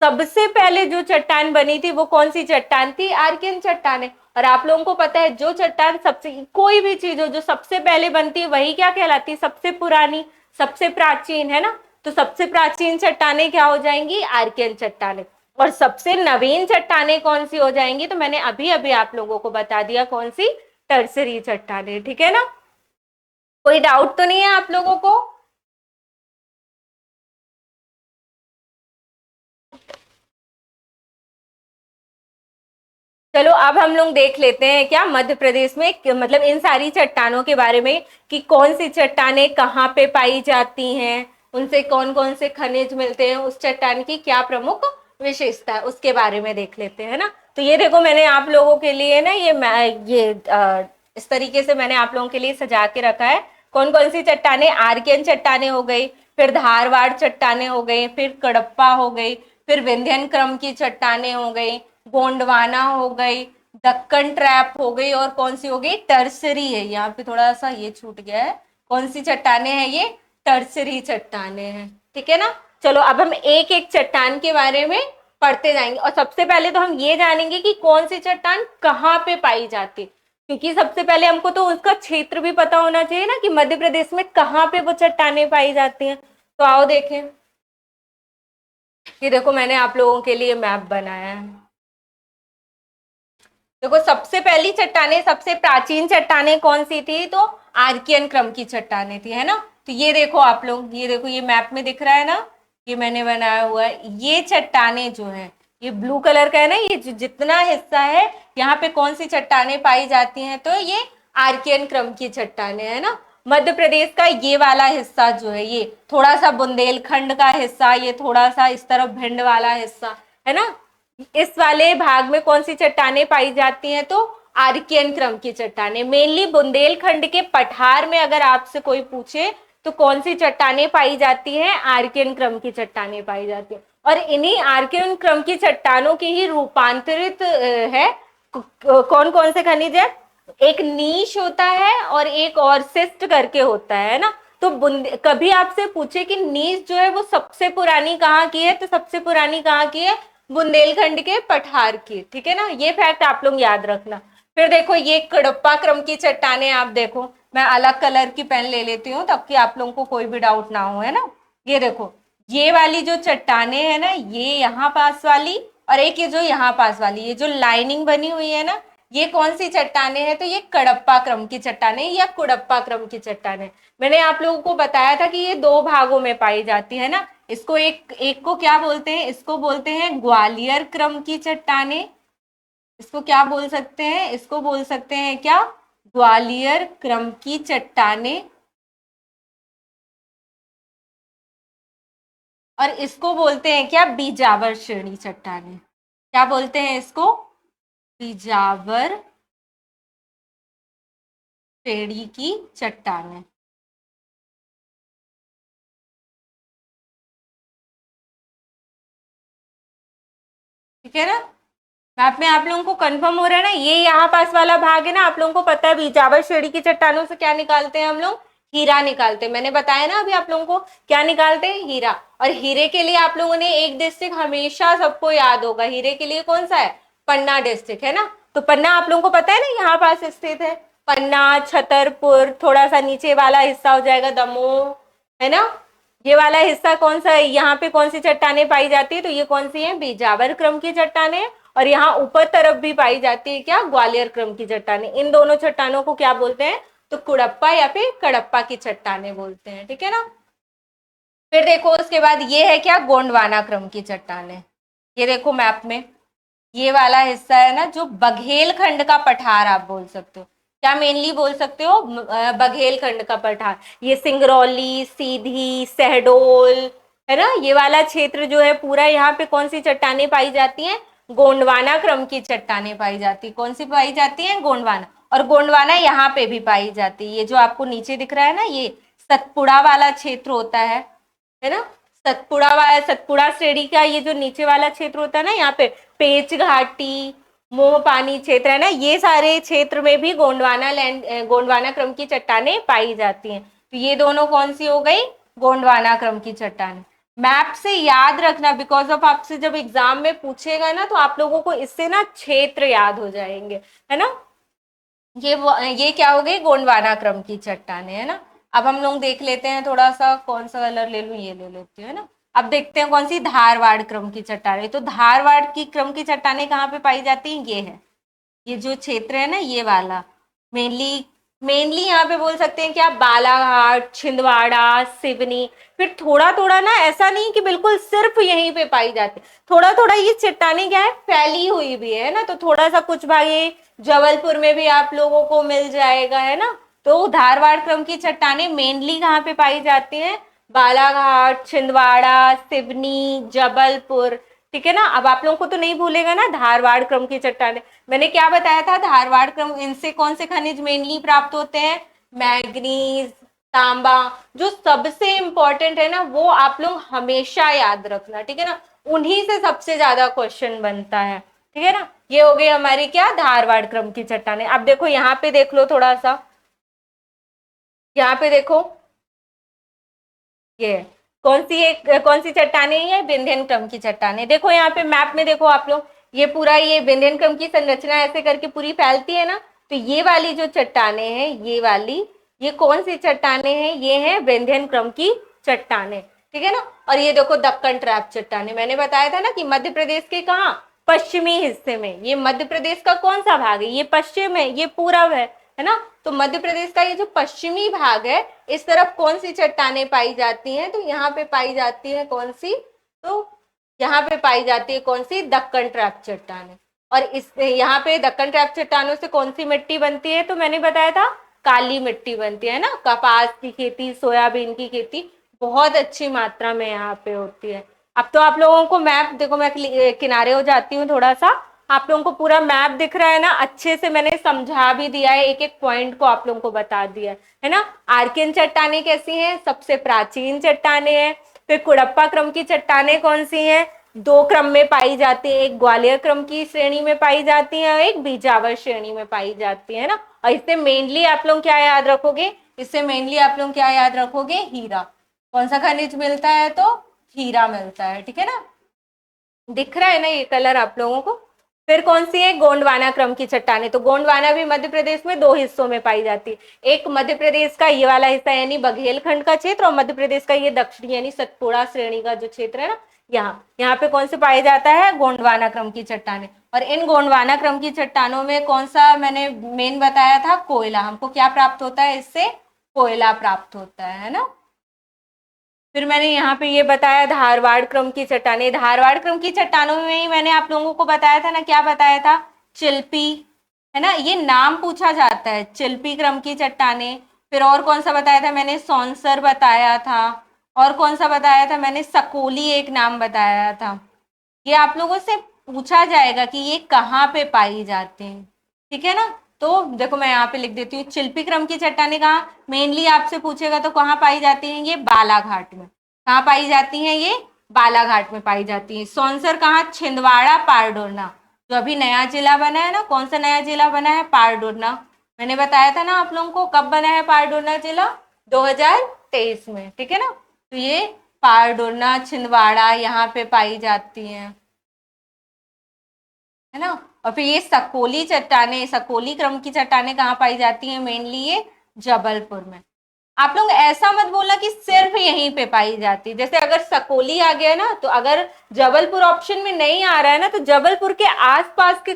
सबसे पहले जो चट्टान बनी थी वो कौन सी चट्टान थी, आर्कियन चट्टान है। और आप लोगों को पता है जो चट्टान सबसे, कोई भी चीज हो जो सबसे पहले बनती है वही क्या कहलाती है, सबसे पुरानी, सबसे प्राचीन, है ना। तो सबसे प्राचीन चट्टाने क्या हो जाएंगी, आर्कियन चट्टाने। और सबसे नवीन चट्टाने कौन सी हो जाएंगी, तो मैंने अभी अभी आप लोगों को बता दिया कौन सी, टर्सरी चट्टाने, ठीक है ना। कोई डाउट तो नहीं है आप लोगों को। चलो अब हम लोग देख लेते हैं क्या मध्य प्रदेश में, मतलब इन सारी चट्टानों के बारे में, कि कौन सी चट्टानें कहाँ पे पाई जाती हैं, उनसे कौन कौन से खनिज मिलते हैं, उस चट्टान की क्या प्रमुख विशेषता है, उसके बारे में देख लेते हैं ना। तो ये देखो मैंने आप लोगों के लिए ना इस तरीके से मैंने आप लोगों के लिए सजा के रखा है। कौन कौन सी चट्टानें, आर्कियन चट्टानें हो गई, फिर धारवाड़ चट्टानें हो गई, फिर कडप्पा हो गई, फिर विंध्यन क्रम की चट्टानें हो गई, गोंडवाना हो गई, दक्कन ट्रैप हो गई, और कौन सी हो गई, टर्सरी है। यहाँ पे थोड़ा सा ये छूट गया है, कौन सी चट्टाने हैं ये, टर्सरी चट्टाने हैं, ठीक है ना। चलो अब हम एक एक चट्टान के बारे में पढ़ते जाएंगे। और सबसे पहले तो हम ये जानेंगे कि कौन सी चट्टान कहाँ पे पाई जाती, क्योंकि सबसे पहले हमको तो उसका क्षेत्र भी पता होना चाहिए ना, कि मध्य प्रदेश में कहाँ पे वो चट्टाने पाई जाती हैं। तो आओ देखें, ये देखो मैंने आप लोगों के लिए मैप बनाया है। देखो सबसे पहली चट्टाने, सबसे प्राचीन चट्टाने कौन सी थी, तो आर्कियन क्रम की चट्टाने थी, है ना। तो ये देखो आप लोग, ये देखो ये मैप में दिख रहा है ना, ये मैंने बनाया हुआ है। ये चट्टाने जो है, ये ब्लू कलर का है ना, ये जितना हिस्सा है, यहाँ पे कौन सी चट्टाने पाई जाती हैं, तो ये आर्कियन क्रम की चट्टाने, है ना। मध्य प्रदेश का ये वाला हिस्सा जो है, ये थोड़ा सा बुंदेलखंड का हिस्सा, ये थोड़ा सा इस तरफ भिंड वाला हिस्सा है ना, इस वाले भाग में कौन सी चट्टानें पाई जाती हैं? तो आर्कियन क्रम की चट्टानें। मेनली बुंदेलखंड के पठार में अगर आपसे कोई पूछे तो कौन सी चट्टानें पाई जाती हैं? आर्कियन क्रम की चट्टानें पाई जाती हैं। और इन्हीं आर्कियन क्रम की चट्टानों के ही रूपांतरित है कौन कौन से खनिज है? एक नीश होता है और एक और सिस्ट करके होता है ना। तो कभी आपसे पूछे कि नीश जो है वो सबसे पुरानी कहाँ की है, तो सबसे पुरानी कहाँ की है? बुंदेलखंड के पठार की। ठीक है ना, ये फैक्ट आप लोग याद रखना। फिर देखो ये कडप्पा क्रम की चट्टानें, आप देखो मैं अलग कलर की पेन ले लेती हूँ ताकि आप लोगों को कोई भी डाउट ना हो, है ना। ये देखो ये वाली जो चट्टानें है ना, ये यहाँ पास वाली और एक ये जो यहाँ पास वाली, ये जो लाइनिंग बनी हुई है ना, ये कौन सी चट्टानें हैं? तो ये कडप्पा क्रम की चट्टानें या कुडप्पा क्रम की चट्टानें। मैंने आप लोगों को बताया था कि ये दो भागों में पाई जाती है ना। इसको एक को क्या बोलते हैं? इसको बोलते हैं ग्वालियर क्रम की चट्टानें। इसको क्या बोल सकते हैं? इसको बोल सकते हैं क्या? ग्वालियर क्रम की चट्टानें। और इसको बोलते हैं क्या? बीजावर श्रेणी चट्टानें। क्या बोलते हैं इसको? बीजावर श्रेणी की चट्टानें। ठीक है ना, मैप में आप लोगों को कंफर्म हो रहा है ना? ये यहाँ पास वाला भाग है ना, आप लोगों को पता है बीजावर श्रेणी की चट्टानों से क्या निकालते हैं हम लोग? हीरा निकालते हैं। मैंने बताया ना अभी आप लोगों को क्या निकालते हैं? हीरा। और हीरे के लिए आप लोगों ने एक डिस्ट्रिक्ट हमेशा सबको याद होगा, हीरे के लिए कौन सा है? पन्ना डिस्ट्रिक्ट, है ना। तो पन्ना आप लोगों को पता है ना यहाँ पास स्थित है। पन्ना, छतरपुर, थोड़ा सा नीचे वाला हिस्सा हो जाएगा दमोह, है ना। ये वाला हिस्सा कौन सा है? यहाँ पे कौन सी चट्टानें पाई जाती है? तो ये कौन सी है? बीजावर क्रम की चट्टानें। और यहाँ ऊपर तरफ भी पाई जाती है क्या? ग्वालियर क्रम की चट्टानें। इन दोनों चट्टानों को क्या बोलते हैं? तो कुड़प्पा या फिर कडप्पा की चट्टानें बोलते हैं। ठीक है ना। फिर देखो उसके बाद ये है क्या? गोंडवाना क्रम की चट्टानें। ये देखो मैप में ये वाला हिस्सा है ना, जो बघेलखंड का पठार आप बोल सकते हो। क्या मेनली बोल सकते हो? बघेलखंड का पठार। ये सिंगरौली, सीधी, शहडोल, है ना, ये वाला क्षेत्र जो है पूरा, यहाँ पे कौन सी चट्टानें पाई जाती हैं? गोंडवाना क्रम की चट्टानें पाई जाती। कौन सी पाई जाती है? गोंडवाना। और गोंडवाना यहाँ पे भी पाई जाती है। ये जो आपको नीचे दिख रहा है ना, ये सतपुड़ा वाला क्षेत्र होता है ना। सतपुड़ा श्रेणी का ये जो नीचे वाला क्षेत्र होता है ना, यहाँ पे पेच घाटी, मोह पानी क्षेत्र है ना, ये सारे क्षेत्र में भी गोंडवाना क्रम की चट्टानें पाई जाती हैं। तो ये दोनों कौन सी हो गई? गोंडवाना क्रम की चट्टानें। मैप से याद रखना, बिकॉज ऑफ आपसे जब एग्जाम में पूछेगा ना, तो आप लोगों को इससे ना क्षेत्र याद हो जाएंगे, है ना। ये क्या हो गई? गोंडवाना क्रम की चट्टानें, है ना। अब हम लोग देख लेते हैं थोड़ा सा, कौन सा कलर ले लूं? ये ले लेती हूँ, है ना। अब देखते हैं कौन सी? धारवाड़ क्रम की चट्टानें। तो धारवाड़ की क्रम की चट्टानें कहाँ पे पाई जाती हैं? ये है, ये जो क्षेत्र है ना, ये वाला मेनली मेनली यहाँ पे बोल सकते हैं क्या? बालाघाट, छिंदवाड़ा, सिवनी। फिर थोड़ा थोड़ा ना, ऐसा नहीं कि बिल्कुल सिर्फ यहीं पे पाई जाती, थोड़ा थोड़ा ये चट्टानें क्या है? फैली हुई भी है ना। तो थोड़ा सा कुछ भाग ये जबलपुर में भी आप लोगों को मिल जाएगा, है ना। तो धारवाड़ क्रम की चट्टानें मेनली कहाँ पे पाई जाती हैं? बालाघाट, छिंदवाड़ा, सिवनी, जबलपुर। ठीक है ना। अब आप लोगों को तो नहीं भूलेगा ना धारवाड़ क्रम की चट्टानें। मैंने क्या बताया था? धारवाड़ क्रम, इनसे कौन से खनिज मेनली प्राप्त होते हैं? मैग्नीज, तांबा। जो सबसे इंपॉर्टेंट है ना, वो आप लोग हमेशा याद रखना। ठीक है ना, उन्हीं से सबसे ज्यादा क्वेश्चन बनता है। ठीक है ना। ये हो गई हमारी क्या? धारवाड़ क्रम की चट्टानें। अब देखो यहाँ पे देख लो थोड़ा सा, यहाँ पे देखो ये कौन सी चट्टाने है? विंध्यन क्रम की चट्टाने। देखो यहाँ पे मैप में देखो आप लोग, ये पूरा ये विंध्यन क्रम की संरचना ऐसे करके पूरी फैलती है ना। तो ये वाली जो चट्टाने हैं, ये वाली, ये कौन सी चट्टाने हैं? ये है विंध्यन क्रम की चट्टाने। ठीक है ना। और ये देखो दक्कन ट्रैप चट्टाने। मैंने बताया था ना कि मध्य प्रदेश के कहाँ? पश्चिमी हिस्से में। ये मध्य प्रदेश का कौन सा भाग है? ये पश्चिम है, ये पूरब है ना। तो मध्य प्रदेश का ये जो पश्चिमी भाग है, इस तरफ कौन सी चट्टानें पाई जाती हैं? तो यहाँ पे पाई जाती है कौन सी? तो यहाँ पे पाई जाती है कौन सी? दक्कन ट्रैप चट्टानें। और इस यहाँ पे दक्कन ट्रैप चट्टानों से कौन सी मिट्टी बनती है? तो मैंने बताया था काली मिट्टी बनती है ना। कपास की खेती, सोयाबीन की खेती बहुत अच्छी मात्रा में यहाँ पे होती है। अब तो आप लोगों को मैप देखो, मैं किनारे हो जाती हूँ थोड़ा सा, आप लोगों को पूरा मैप दिख रहा है ना, अच्छे से मैंने समझा भी दिया है, एक एक पॉइंट को आप लोगों को बता दिया है ना। आर्कियन चट्टाने कैसी हैं? सबसे प्राचीन चट्टाने हैं। फिर कुड़प्पा क्रम की चट्टाने कौन सी हैं? दो क्रम में पाई जाती है, एक ग्वालियर क्रम की श्रेणी में पाई जाती है और एक बीजावर श्रेणी में पाई जाती है ना। और इससे मेनली आप लोग क्या याद रखोगे? इससे मेनली आप लोग क्या याद रखोगे? हीरा। कौन सा खनिज मिलता है? तो हीरा मिलता है, ठीक है ना। दिख रहा है ना ये कलर आप लोगों को। फिर कौन सी है? गोंडवाना क्रम की चट्टाने। तो गोंडवाना भी मध्य प्रदेश में दो हिस्सों में पाई जाती है, एक मध्य प्रदेश का ये वाला हिस्सा यानी बघेलखंड का क्षेत्र, और मध्य प्रदेश का ये दक्षिणी यानी सतपुड़ा श्रेणी का जो क्षेत्र है ना, यहाँ यहाँ पे कौन से पाया जाता है? गोंडवाना क्रम की चट्टाने। और इन गोंडवाना क्रम की चट्टानों में कौन सा मैंने मेन बताया था? कोयला। हमको क्या प्राप्त होता है इससे? कोयला प्राप्त होता है ना। फिर मैंने यहाँ पे ये बताया धारवाड़ क्रम की चट्टाने। धारवाड़ क्रम की चट्टानों में ही मैंने आप लोगों को बताया था ना, क्या बताया था? चिल्पी, है ना, ये नाम पूछा जाता है, चिल्पी क्रम की चट्टाने। फिर और कौन सा बताया था मैंने? सौंसर बताया था। और कौन सा बताया था मैंने? सकोली एक नाम बताया था। ये आप लोगों से पूछा जाएगा कि ये कहाँ पे पाई जाते हैं, ठीक है ना। तो देखो मैं यहाँ पे लिख देती हूँ, चिल्पी क्रम की चट्टाने कहाँ मेनली आपसे पूछेगा तो कहाँ पाई जाती हैं? ये बालाघाट में। कहाँ पाई जाती हैं? ये बालाघाट में पाई जाती हैं। सौंसर कहाँ? छिंदवाड़ा पारडोरना, जो अभी नया जिला बना है ना। कौन सा नया जिला बना है? पारडोरना। मैंने बताया था ना आप लोगों को, कब बना है पारडोरना जिला? 2023 में, ठीक है ना। तो ये पारडोरना, छिंदवाड़ा यहाँ पे पाई जाती हैं, है ना। और फिर ये सकोली चट्टाने, सकोली क्रम की चट्टाने कहाँ पाई जाती हैं? मेनली ये जबलपुर में। आप लोग ऐसा मत बोलना कि सिर्फ यहीं पे पाई जाती है। जैसे अगर सकोली आ गया ना, तो अगर जबलपुर ऑप्शन में नहीं आ रहा है ना, तो जबलपुर के आसपास के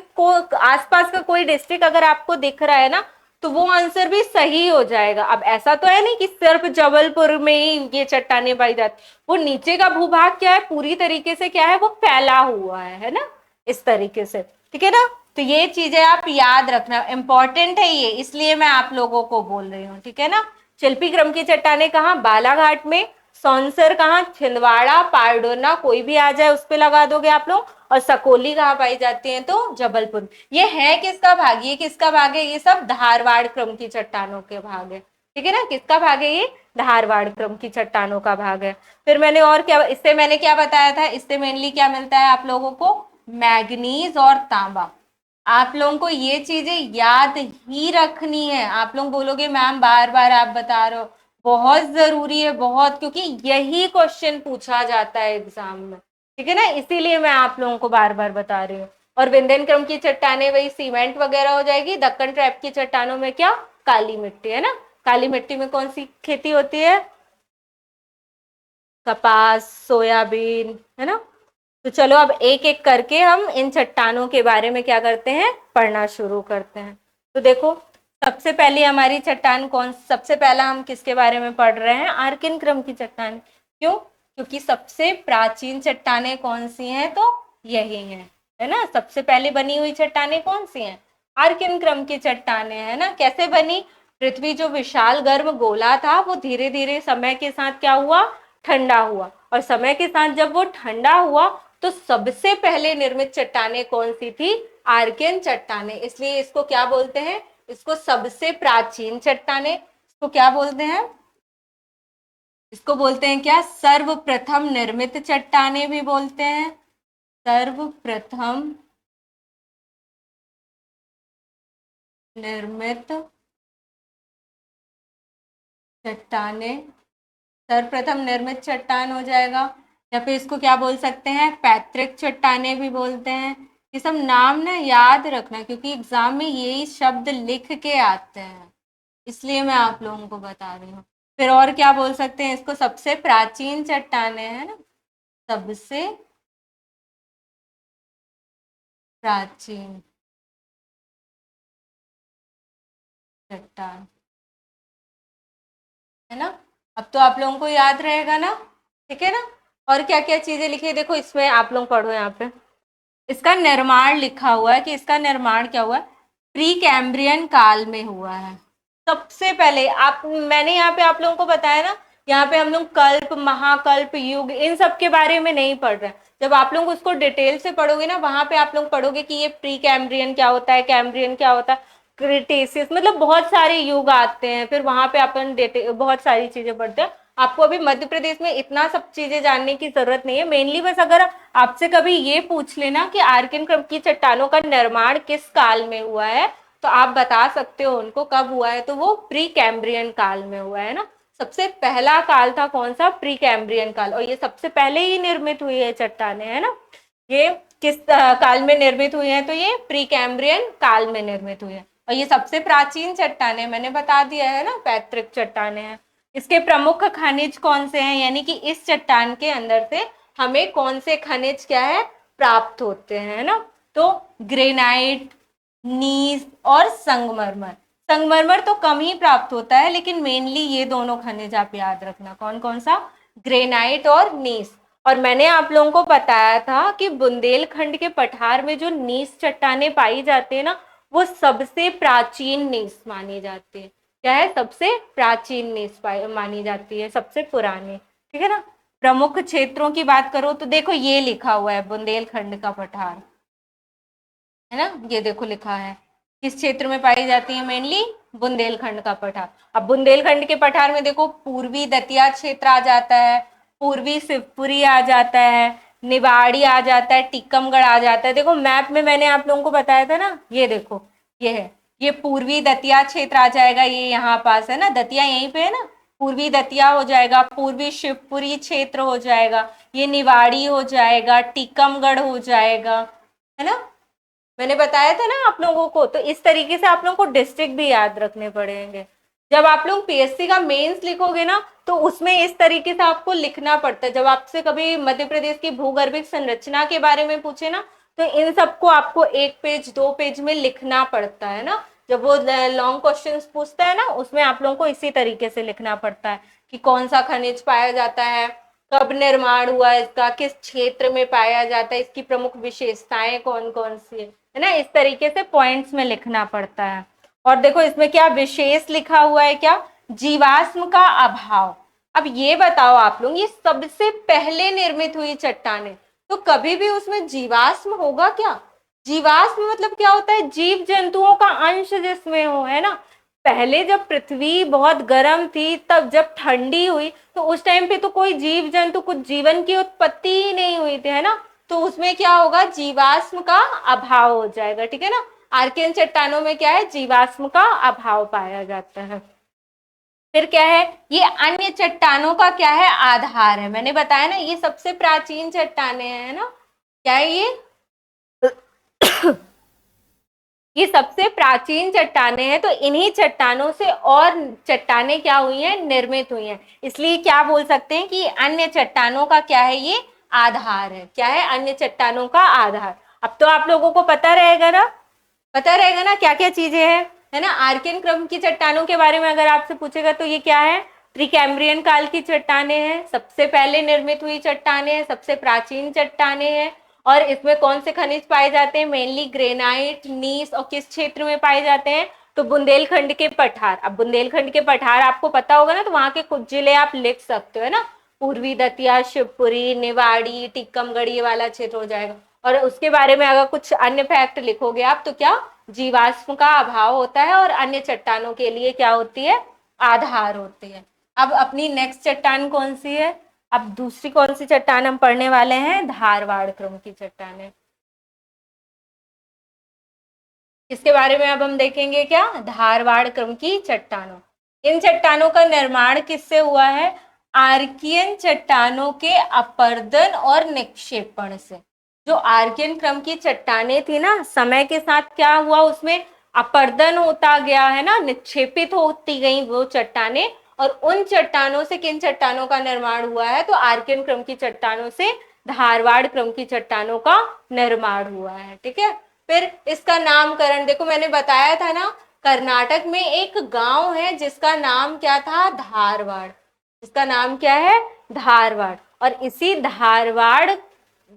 आसपास का कोई डिस्ट्रिक्ट अगर आपको दिख रहा है ना, तो वो आंसर भी सही हो जाएगा। अब ऐसा तो है नहीं कि सिर्फ जबलपुर में ही ये चट्टाने पाई जाती, वो नीचे का भूभाग क्या है, पूरी तरीके से क्या है, वो फैला हुआ है ना, इस तरीके से, ठीक है ना। तो ये चीजें आप याद रखना, इंपॉर्टेंट है ये, इसलिए मैं आप लोगों को बोल रही हूँ, ठीक है ना। शिल्पी क्रम की चट्टाने कहाँ? बालाघाट में। सौंसर कहाँ? छिंदवाड़ा, पारडोना, कोई भी आ जाए उस पर लगा दोगे आप लोग। और सकोली कहाँ पाई जाती है? तो जबलपुर। ये है किसका भाग? ये किसका भाग है? ये सब धारवाड़ क्रम की चट्टानों के भाग है, ठीक है ना। किसका भाग है? ये धारवाड़ क्रम की चट्टानों का भाग है। फिर मैंने और क्या, इससे मैंने क्या बताया था? इससे मेनली क्या मिलता है आप लोगों को? मैग्नीज और तांबा। आप लोगों को ये चीजें याद ही रखनी है। आप लोग बोलोगे मैम बार बार आप बता रहे हो, बहुत जरूरी है, बहुत, क्योंकि यही क्वेश्चन पूछा जाता है एग्जाम में, ठीक है ना, इसीलिए मैं आप लोगों को बार बार बता रही हूँ। और विंध्यन क्रम की चट्टाने वही सीमेंट वगैरह हो जाएगी। दक्कन ट्रैप की चट्टानों में क्या? काली मिट्टी, है ना। काली मिट्टी में कौन सी खेती होती है? कपास, सोयाबीन, है ना। तो चलो अब एक एक करके हम इन चट्टानों के बारे में क्या करते हैं? पढ़ना शुरू करते हैं। तो देखो सबसे पहले हमारी चट्टान कौन, सबसे पहला हम किसके बारे में पढ़ रहे हैं? आर्कियन क्रम की चट्टान। क्यों? क्योंकि सबसे प्राचीन चट्टाने कौन सी हैं? तो यही हैं, है ना। सबसे पहले बनी हुई चट्टाने कौन सी हैं? आर्कियन क्रम की चट्टाने, है ना। कैसे बनी? पृथ्वी जो विशाल गर्म गोला था, वो धीरे धीरे समय के साथ क्या हुआ? ठंडा हुआ। और समय के साथ जब वो ठंडा हुआ, तो सबसे पहले निर्मित चट्टाने कौन सी थी? आर्कियन चट्टाने। इसलिए इसको क्या बोलते हैं? इसको सबसे प्राचीन चट्टाने, इसको क्या बोलते हैं? इसको बोलते हैं क्या? सर्वप्रथम निर्मित चट्टाने भी बोलते हैं। सर्वप्रथम निर्मित चट्टाने, सर्वप्रथम निर्मित चट्टान हो जाएगा। या फिर इसको क्या बोल सकते हैं? पैतृक चट्टाने भी बोलते हैं। ये सब नाम ना याद रखना, क्योंकि एग्जाम में यही शब्द लिख के आते हैं, इसलिए मैं आप लोगों को बता रही हूँ। फिर और क्या बोल सकते हैं इसको? सबसे प्राचीन चट्टाने, है ना, सबसे प्राचीन चट्टान, है ना। अब तो आप लोगों को याद रहेगा ना, ठीक है ना। और क्या क्या चीजें लिखी है देखो इसमें, आप लोग पढ़ो यहाँ पे। इसका निर्माण लिखा हुआ है कि इसका निर्माण क्या हुआ है? प्री कैम्ब्रियन काल में हुआ है। सबसे पहले मैंने यहाँ पे आप लोगों को बताया ना, यहाँ पे हम लोग कल्प, महाकल्प, युग इन सब के बारे में नहीं पढ़ रहे हैं। जब आप लोग उसको डिटेल से पढ़ोगे ना, वहां पे आप लोग पढ़ोगे कि ये प्री कैम्ब्रियन क्या होता है, कैम्ब्रियन क्या होता है, क्रिटेशियस, मतलब बहुत सारे युग आते हैं। फिर वहां पे अपन बहुत सारी चीजें पढ़ते हैं। आपको अभी मध्य प्रदेश में इतना सब चीजें जानने की जरूरत नहीं है। मेनली बस अगर आपसे कभी ये पूछ लेना कि आर्कियन क्रम की चट्टानों का निर्माण किस काल में हुआ है, तो आप बता सकते हो उनको कब हुआ है, तो वो प्री कैम्ब्रियन काल में हुआ है ना। सबसे पहला काल था कौन सा? प्री कैम्ब्रियन काल। और ये सबसे पहले ही निर्मित हुई है चट्टाने, है ना। ये किस काल में निर्मित हुई है? तो ये प्री कैम्ब्रियन काल में निर्मित हुई है। और ये सबसे प्राचीन चट्टाने मैंने बता दिया है ना, पैतृक चट्टाने हैं। इसके प्रमुख खनिज कौन से हैं, यानी कि इस चट्टान के अंदर से हमें कौन से खनिज क्या है प्राप्त होते हैं ना। तो ग्रेनाइट, नीस और संगमरमर। संगमरमर तो कम ही प्राप्त होता है, लेकिन मेनली ये दोनों खनिज आप याद रखना। कौन कौन सा? ग्रेनाइट और नीस। और मैंने आप लोगों को बताया था कि बुंदेलखंड के पठार में जो नीस चट्टाने पाई जाती है ना, वो सबसे प्राचीन नीस मानी जाती है। क्या है? सबसे प्राचीन नीस मानी जाती है, सबसे पुरानी। ठीक है ना। प्रमुख क्षेत्रों की बात करो तो देखो ये लिखा हुआ है बुंदेलखंड का पठार, है ना। ये देखो लिखा है किस क्षेत्र में पाई जाती है, मेनली बुंदेलखंड का पठार। अब बुंदेलखंड के पठार में देखो पूर्वी दतिया क्षेत्र आ जाता है, पूर्वी शिवपुरी आ जाता है, निवाड़ी आ जाता है, टीकमगढ़ आ जाता है। देखो मैप में मैंने आप लोगों को बताया था ना, ये देखो ये है, ये पूर्वी दतिया क्षेत्र आ जाएगा, ये यहाँ पास है ना, दतिया यहीं पे है ना, पूर्वी दतिया हो जाएगा, पूर्वी शिवपुरी क्षेत्र हो जाएगा, ये निवाड़ी हो जाएगा, टीकमगढ़ हो जाएगा, है ना। मैंने बताया था ना आप लोगों को। तो इस तरीके से आप लोगों को डिस्ट्रिक्ट भी याद रखने पड़ेंगे। जब आप लोग पीएससी का मेंस लिखोगे ना, तो उसमें इस तरीके से आपको लिखना पड़ता है। जब आपसे कभी मध्य प्रदेश की भूगर्भिक संरचना के बारे में पूछे ना, तो इन सबको आपको 1 पेज 2 पेज में लिखना पड़ता है ना। जब वो लॉन्ग क्वेश्चन पूछता है ना, उसमें आप लोगों को इसी तरीके से लिखना पड़ता है कि कौन सा खनिज पाया जाता है, कब निर्माण हुआ इसका, किस क्षेत्र में पाया जाता है, इसकी प्रमुख विशेषताएं कौन कौन सी है ना। इस तरीके से पॉइंट्स में लिखना पड़ता है। और देखो इसमें क्या विशेष लिखा हुआ है, क्या? जीवाश्म का अभाव। अब ये बताओ आप लोग, ये सबसे पहले निर्मित हुई चट्टाने, तो कभी भी उसमें जीवाश्म होगा क्या? जीवाश्म मतलब क्या होता है? जीव जंतुओं का अंश जिसमें हो, है ना। पहले जब पृथ्वी बहुत गर्म थी, तब जब ठंडी हुई, तो उस टाइम पे तो कोई जीव जंतु, कुछ जीवन की उत्पत्ति ही नहीं हुई थी, है ना। तो उसमें क्या होगा? जीवाश्म का अभाव हो जाएगा। ठीक है ना। आर्कियन चट्टानों में क्या है? जीवाश्म का अभाव पाया जाता है। फिर क्या है? ये अन्य चट्टानों का क्या है? आधार है। मैंने बताया ना, ये सबसे प्राचीन चट्टाने हैं ना। क्या है ये? ये सबसे प्राचीन चट्टाने हैं। तो इन्हीं चट्टानों से और चट्टाने क्या हुई हैं? निर्मित हुई हैं। इसलिए क्या बोल सकते हैं कि अन्य चट्टानों का क्या है? ये आधार है। क्या है? अन्य चट्टानों का आधार। अब तो आप लोगों को पता रहेगा ना, पता रहेगा ना क्या क्या चीजें हैं, है ना। आर्कियन क्रम की चट्टानों के बारे में अगर आपसे पूछेगा तो ये क्या है? प्रीकैम्ब्रियन काल की चट्टाने हैं, सबसे पहले निर्मित हुई चट्टाने हैं, सबसे प्राचीन चट्टाने हैं। और इसमें कौन से खनिज पाए जाते हैं? मेनली ग्रेनाइट, नीस। और किस क्षेत्र में पाए जाते हैं? तो बुंदेलखंड के पठार। अब बुंदेलखंड के पठार आपको पता होगा ना, तो वहां के कुछ जिले आप लिख सकते हो, है ना। पूर्वी दतिया, शिवपुरी, निवाड़ी, टीकमगढ़, ये वाला क्षेत्र हो जाएगा। और उसके बारे में अगर कुछ अन्य फैक्ट लिखोगे आप, तो क्या? जीवाश्म का अभाव होता है और अन्य चट्टानों के लिए क्या होती है? आधार होती है। अब अपनी नेक्स्ट चट्टान कौन सी है? अब दूसरी कौन सी चट्टान हम पढ़ने वाले हैं? धारवाड़ क्रम की चट्टानें। इसके बारे में अब हम देखेंगे क्या? धारवाड़ क्रम की चट्टानों। इन चट्टानों का निर्माण किससे हुआ है? आर्कियन चट्टानों के अपर्दन और निक्षेपण से। जो आर्कियन क्रम की चट्टानें थी ना, समय के साथ क्या हुआ? उसमें अपर्दन होता गया, है ना, निक्षेपित होती गई वो चट्टानें। और उन चट्टानों से किन चट्टानों का निर्माण हुआ है? तो आर्कियन क्रम की चट्टानों से धारवाड़ क्रम की चट्टानों का निर्माण हुआ है। ठीक है। फिर इसका नामकरण देखो, मैंने बताया था ना, कर्नाटक में एक गांव है जिसका नाम क्या था? धारवाड़। इसका नाम क्या है? धारवाड़। और इसी धारवाड़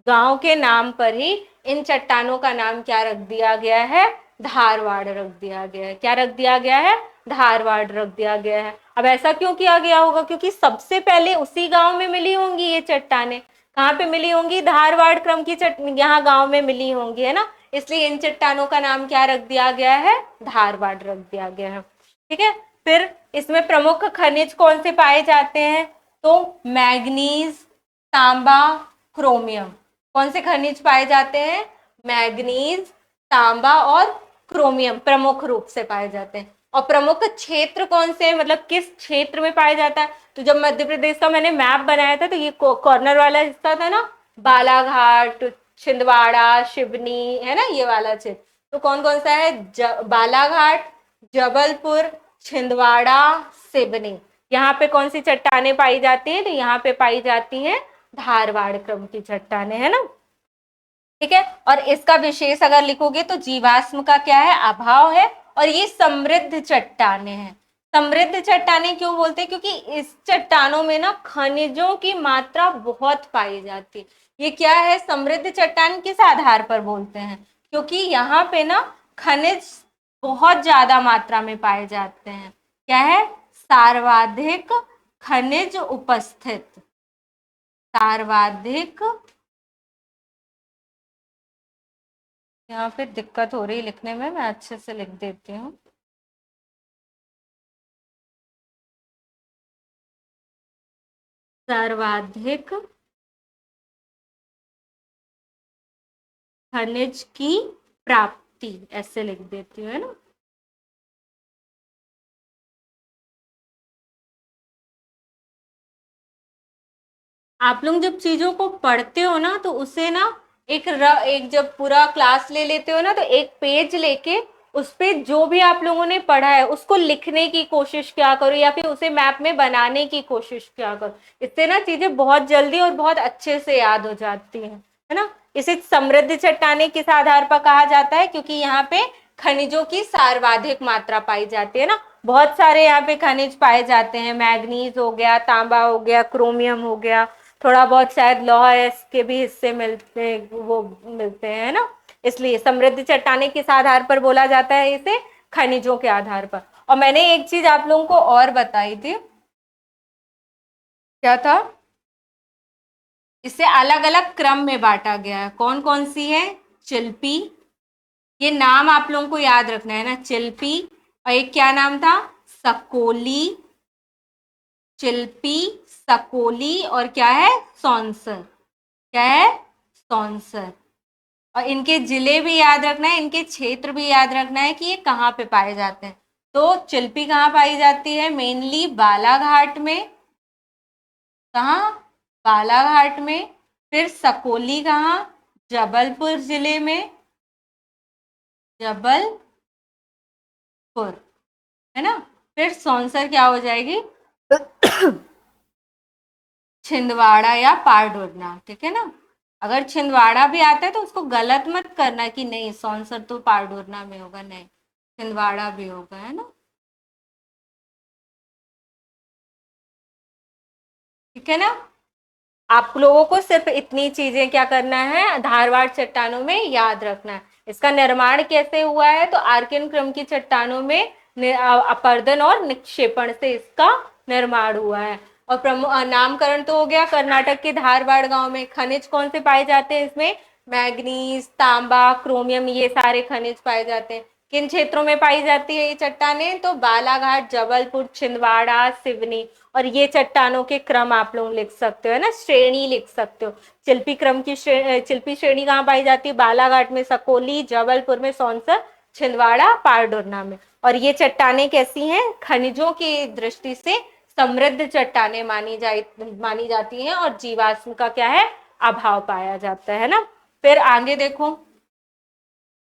गांव के नाम पर ही इन चट्टानों का नाम क्या रख दिया गया है? धारवाड़ रख दिया गया है। क्या रख दिया गया है? धारवाड़ रख दिया गया है। अब ऐसा क्यों किया गया होगा? क्योंकि सबसे पहले उसी गांव में मिली होंगी ये चट्टाने। कहाँ पे मिली होंगी? धारवाड़ क्रम की यहाँ गांव में मिली होंगी, है ना। इसलिए इन चट्टानों का नाम क्या रख दिया गया है? धारवाड़ रख दिया गया है। ठीक है। फिर इसमें प्रमुख खनिज कौन से पाए जाते हैं? तो मैग्नीज, तांबा, क्रोमियम। कौन से खनिज पाए जाते हैं? मैग्नीज, तांबा और क्रोमियम प्रमुख रूप से पाए जाते हैं। और प्रमुख क्षेत्र कौन से, मतलब किस क्षेत्र में पाया जाता है? तो जब मध्य प्रदेश का मैंने मैप बनाया था तो ये कॉर्नर वाला हिस्सा था ना, बालाघाट, छिंदवाड़ा, शिवनी, है ना, ये वाला क्षेत्र। तो कौन कौन सा है? बालाघाट, जबलपुर, छिंदवाड़ा, सिवनी। यहाँ पे कौन सी चट्टाने पाई जाती हैं? तो यहाँ पे पाई जाती हैं धारवाड़ क्रम की चट्टाने, है ना। ठीक है। और इसका विशेष अगर लिखोगे तो जीवाश्म का क्या है? अभाव है। और ये समृद्ध चट्टाने हैं। समृद्ध चट्टाने क्यों बोलते हैं? क्योंकि इस चट्टानों में ना खनिजों की मात्रा बहुत पाई जाती है। ये क्या है? समृद्ध चट्टान किस आधार पर बोलते हैं? क्योंकि यहाँ पे ना खनिज बहुत ज्यादा मात्रा में पाए जाते हैं। क्या है? सर्वाधिक खनिज उपस्थित। सर्वाधिक, यहाँ पे दिक्कत हो रही लिखने में, मैं अच्छे से लिख देती हूँ। सर्वाधिक खनिज की प्राप्ति, ऐसे लिख देती हूँ, है ना। आप लोग जब चीजों को पढ़ते हो ना तो उसे ना एक जब पूरा क्लास ले लेते हो ना तो एक पेज लेके उस पे जो भी आप लोगों ने पढ़ा है उसको लिखने की कोशिश क्या करो, या फिर उसे मैप में बनाने की कोशिश क्या करो। इससे ना चीजें बहुत जल्दी और बहुत अच्छे से याद हो जाती हैं, है ना। इसे समृद्ध चट्टाने किस आधार पर कहा जाता है? क्योंकि यहाँ पे खनिजों की सर्वाधिक मात्रा पाई जाती है ना। बहुत सारे यहाँ पे खनिज पाए जाते हैं। मैग्नीज हो गया, तांबा हो गया, क्रोमियम हो गया, थोड़ा बहुत शायद लौह के भी हिस्से मिलते, वो मिलते हैं ना। इसलिए समृद्ध चट्टाने किस आधार पर बोला जाता है? इसे खनिजों के आधार पर। और मैंने एक चीज आप लोगों को और बताई थी, क्या था? इसे अलग अलग क्रम में बांटा गया है। कौन कौन सी है? चिल्पी, ये नाम आप लोगों को याद रखना है ना, चिल्पी। और एक क्या नाम था? सकोली। चिल्पी, सकोली और क्या है? सौंसर। क्या है? सौंसर। और इनके जिले भी याद रखना है, इनके क्षेत्र भी याद रखना है कि ये कहाँ पे पाए जाते हैं। तो चिल्पी कहाँ पाई जाती है? मेनली बालाघाट में। कहाँ? बालाघाट में। फिर सकोली कहाँ? जबलपुर जिले में। जबलपुर, है ना। फिर सौंसर क्या हो जाएगी? छिंदवाड़ा या पारडोरना। ठीक है ना। अगर छिंदवाड़ा भी आता है तो उसको गलत मत करना कि नहीं सौंसर तो पारडोरना में होगा, नहीं, छिंदवाड़ा भी होगा, है ना। ठीक है ना। आप लोगों को सिर्फ इतनी चीजें क्या करना है? धारवाड़ चट्टानों में याद रखना है। इसका निर्माण कैसे हुआ है? तो आर्कियन क्रम की चट्टानों में अपरदन और निक्षेपण से इसका निर्माण हुआ है। और प्रमुख नामकरण तो हो गया। कर्नाटक के धारवाड़ गांव में खनिज कौन से पाए जाते हैं? इसमें मैग्नीज, तांबा, क्रोमियम, ये सारे खनिज पाए जाते हैं। किन क्षेत्रों में पाई जाती है ये चट्टाने? तो बालाघाट, जबलपुर, छिंदवाड़ा, सिवनी। और ये चट्टानों के क्रम आप लोग लिख सकते हो, है ना, श्रेणी लिख सकते हो। चिल्पी क्रम की चिल्पी श्रेणी कहाँ पाई जाती है? बालाघाट में सकोली, जबलपुर में सौंसर, छिंदवाड़ा, पारडोरना में। और ये चट्टाने कैसी हैं? खनिजों की दृष्टि से समृद्ध चट्टाने मानी जाती हैं और जीवाश्म का क्या है? अभाव पाया जाता है ना। फिर आगे देखो,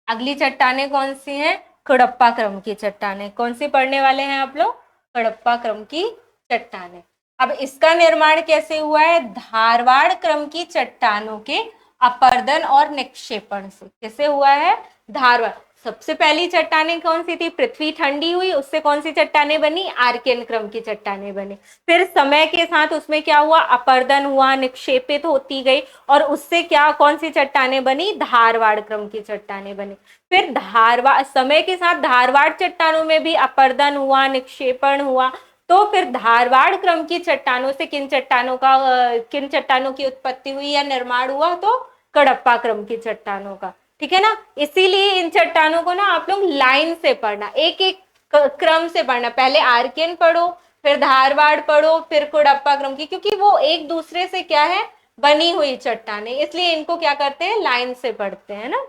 अगली चट्टाने कौन सी हैं? कडप्पा क्रम की चट्टाने। कौन सी पढ़ने वाले हैं आप लोग? कडप्पा क्रम की चट्टाने। अब इसका निर्माण कैसे हुआ है? धारवाड़ क्रम की चट्टानों के अपरदन और निक्षेपण से। कैसे हुआ है? धारवाड़। सबसे पहली चट्टानें कौन सी थी? पृथ्वी ठंडी हुई, उससे कौन सी चट्टानें बनी? आर्कियन क्रम की चट्टानें बनी। फिर समय के साथ उसमें क्या हुआ? अपरदन हुआ, निक्षेपित होती गई, और उससे क्या कौन सी चट्टानें बनी? धारवाड़ क्रम की चट्टानें बनी। फिर धारवाड़, समय के साथ धारवाड़ चट्टानों में भी अपरदन हुआ, निक्षेपण हुआ, तो फिर धारवाड़ क्रम की चट्टानों से किन चट्टानों की उत्पत्ति हुई या निर्माण हुआ? तो कडप्पा क्रम की चट्टानों का। ठीक है ना। इसीलिए इन चट्टानों को ना आप लोग लाइन से पढ़ना, एक एक क्रम से पढ़ना। पहले आर्कियन पढ़ो, फिर धारवाड़ पढ़ो, फिर कडप्पा क्रम की, क्योंकि वो एक दूसरे से क्या है? बनी हुई चट्टानें, इसलिए इनको क्या करते हैं? लाइन से पढ़ते हैं ना।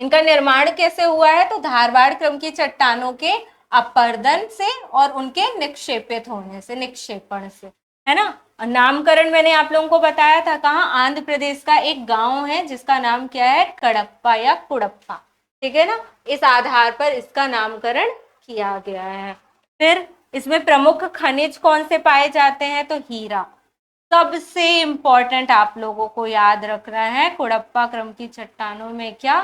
इनका निर्माण कैसे हुआ है? तो धारवाड़ क्रम की चट्टानों के अपरदन से और उनके निक्षेपित होने से, निक्षेपण से, है ना। और नामकरण मैंने आप लोगों को बताया था, कहाँ? आंध्र प्रदेश का एक गांव है जिसका नाम क्या है? कडप्पा या कुड़प्पा। ठीक है ना। इस आधार पर इसका नामकरण किया गया है। फिर इसमें प्रमुख खनिज कौन से पाए जाते हैं? तो हीरा सबसे इंपॉर्टेंट आप लोगों को याद रखना है। कुड़प्पा क्रम की चट्टानों में क्या?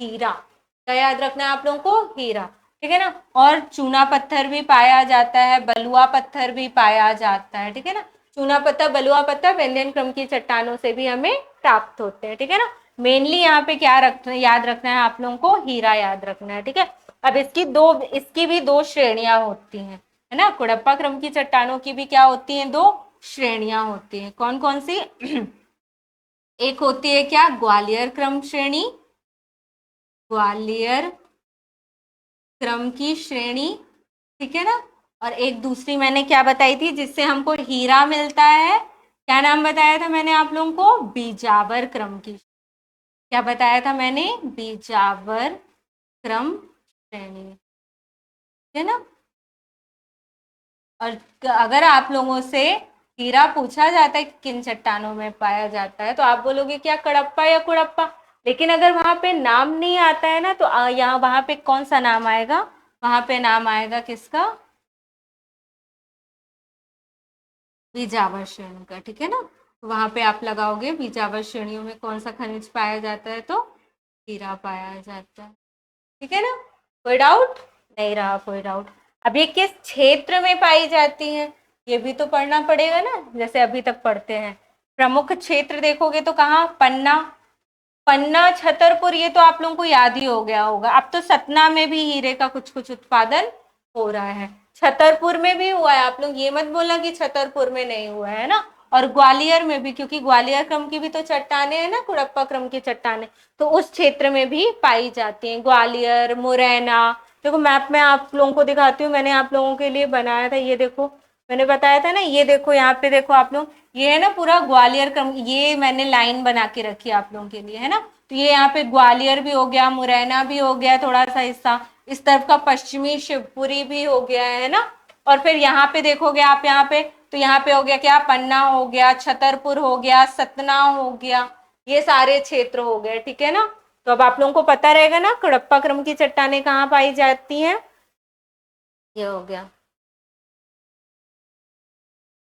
हीरा। क्या याद रखना है आप लोगों को? हीरा। ठीक है ना। और चूना पत्थर भी पाया जाता है, बलुआ पत्थर भी पाया जाता है। ठीक है ना। चूना पत्थर, बलुआ पत्थर विंध्यन क्रम की चट्टानों से भी हमें प्राप्त होते हैं। ठीक है ना। मेनली यहाँ पे क्या याद रखना है आप लोगों को? हीरा याद रखना है। ठीक है। अब इसकी भी दो श्रेणियां होती हैं, है ना। कुड़प्पा क्रम की चट्टानों की भी क्या होती हैं? दो श्रेणियां होती हैं। कौन कौन सी? एक होती है क्या? ग्वालियर क्रम श्रेणी, ग्वालियर क्रम की श्रेणी। ठीक है ना। और एक दूसरी मैंने क्या बताई थी जिससे हमको हीरा मिलता है? क्या नाम बताया था मैंने आप लोगों को? बीजावर क्रम की। क्या बताया था मैंने? बीजावर क्रम श्रेणी। ठीक है ना। और अगर आप लोगों से हीरा पूछा जाता है कि किन चट्टानों में पाया जाता है, तो आप बोलोगे क्या? कडप्पा या कुड़प्पा। लेकिन अगर वहां पे नाम नहीं आता है ना, तो यहाँ वहां पे कौन सा नाम आएगा? वहां पे नाम आएगा किसका? बीजावर श्रेणी का। ठीक है ना। वहां पे आप लगाओगे बीजावर श्रेणियों में कौन सा खनिज पाया जाता है? तो हीरा पाया जाता है। ठीक है ना। कोई डाउट? नहीं रहा कोई डाउट। अब ये किस क्षेत्र में पाई जाती है, ये भी तो पढ़ना पड़ेगा ना, जैसे अभी तक पढ़ते हैं। प्रमुख क्षेत्र देखोगे तो कहाँ? पन्ना, पन्ना, छतरपुर, ये तो आप लोगों को याद ही हो गया होगा। अब तो सतना में भी हीरे का कुछ कुछ उत्पादन हो रहा है, छतरपुर में भी हुआ है। आप लोग ये मत बोलना कि छतरपुर में नहीं हुआ है ना। और ग्वालियर में भी, क्योंकि ग्वालियर क्रम की भी तो चट्टाने हैं ना, कुड़प्पा क्रम की चट्टाने, तो उस क्षेत्र में भी पाई जाती हैं। ग्वालियर, मुरैना। देखो मैप में आप लोगों को दिखाती हूँ, मैंने आप लोगों के लिए बनाया था, ये देखो मैंने बताया था ना, ये देखो यहाँ पे देखो आप लोग, ये है ना पूरा ग्वालियर क्रम, ये मैंने लाइन बना के रखी है आप लोगों के लिए, है ना। तो ये यहाँ पे ग्वालियर भी हो गया, मुरैना भी हो गया थोड़ा सा हिस्सा, इस तरफ का पश्चिमी शिवपुरी भी हो गया है ना। और फिर यहाँ पे देखोगे आप, यहाँ पे तो यहाँ पे हो गया क्या? पन्ना हो गया, छतरपुर हो गया, सतना हो गया, ये सारे क्षेत्र हो गए। ठीक है ना। तो अब आप लोगों को पता रहेगा ना कडप्पा क्रम की चट्टानें कहाँ पाई जाती हैं। ये हो गया।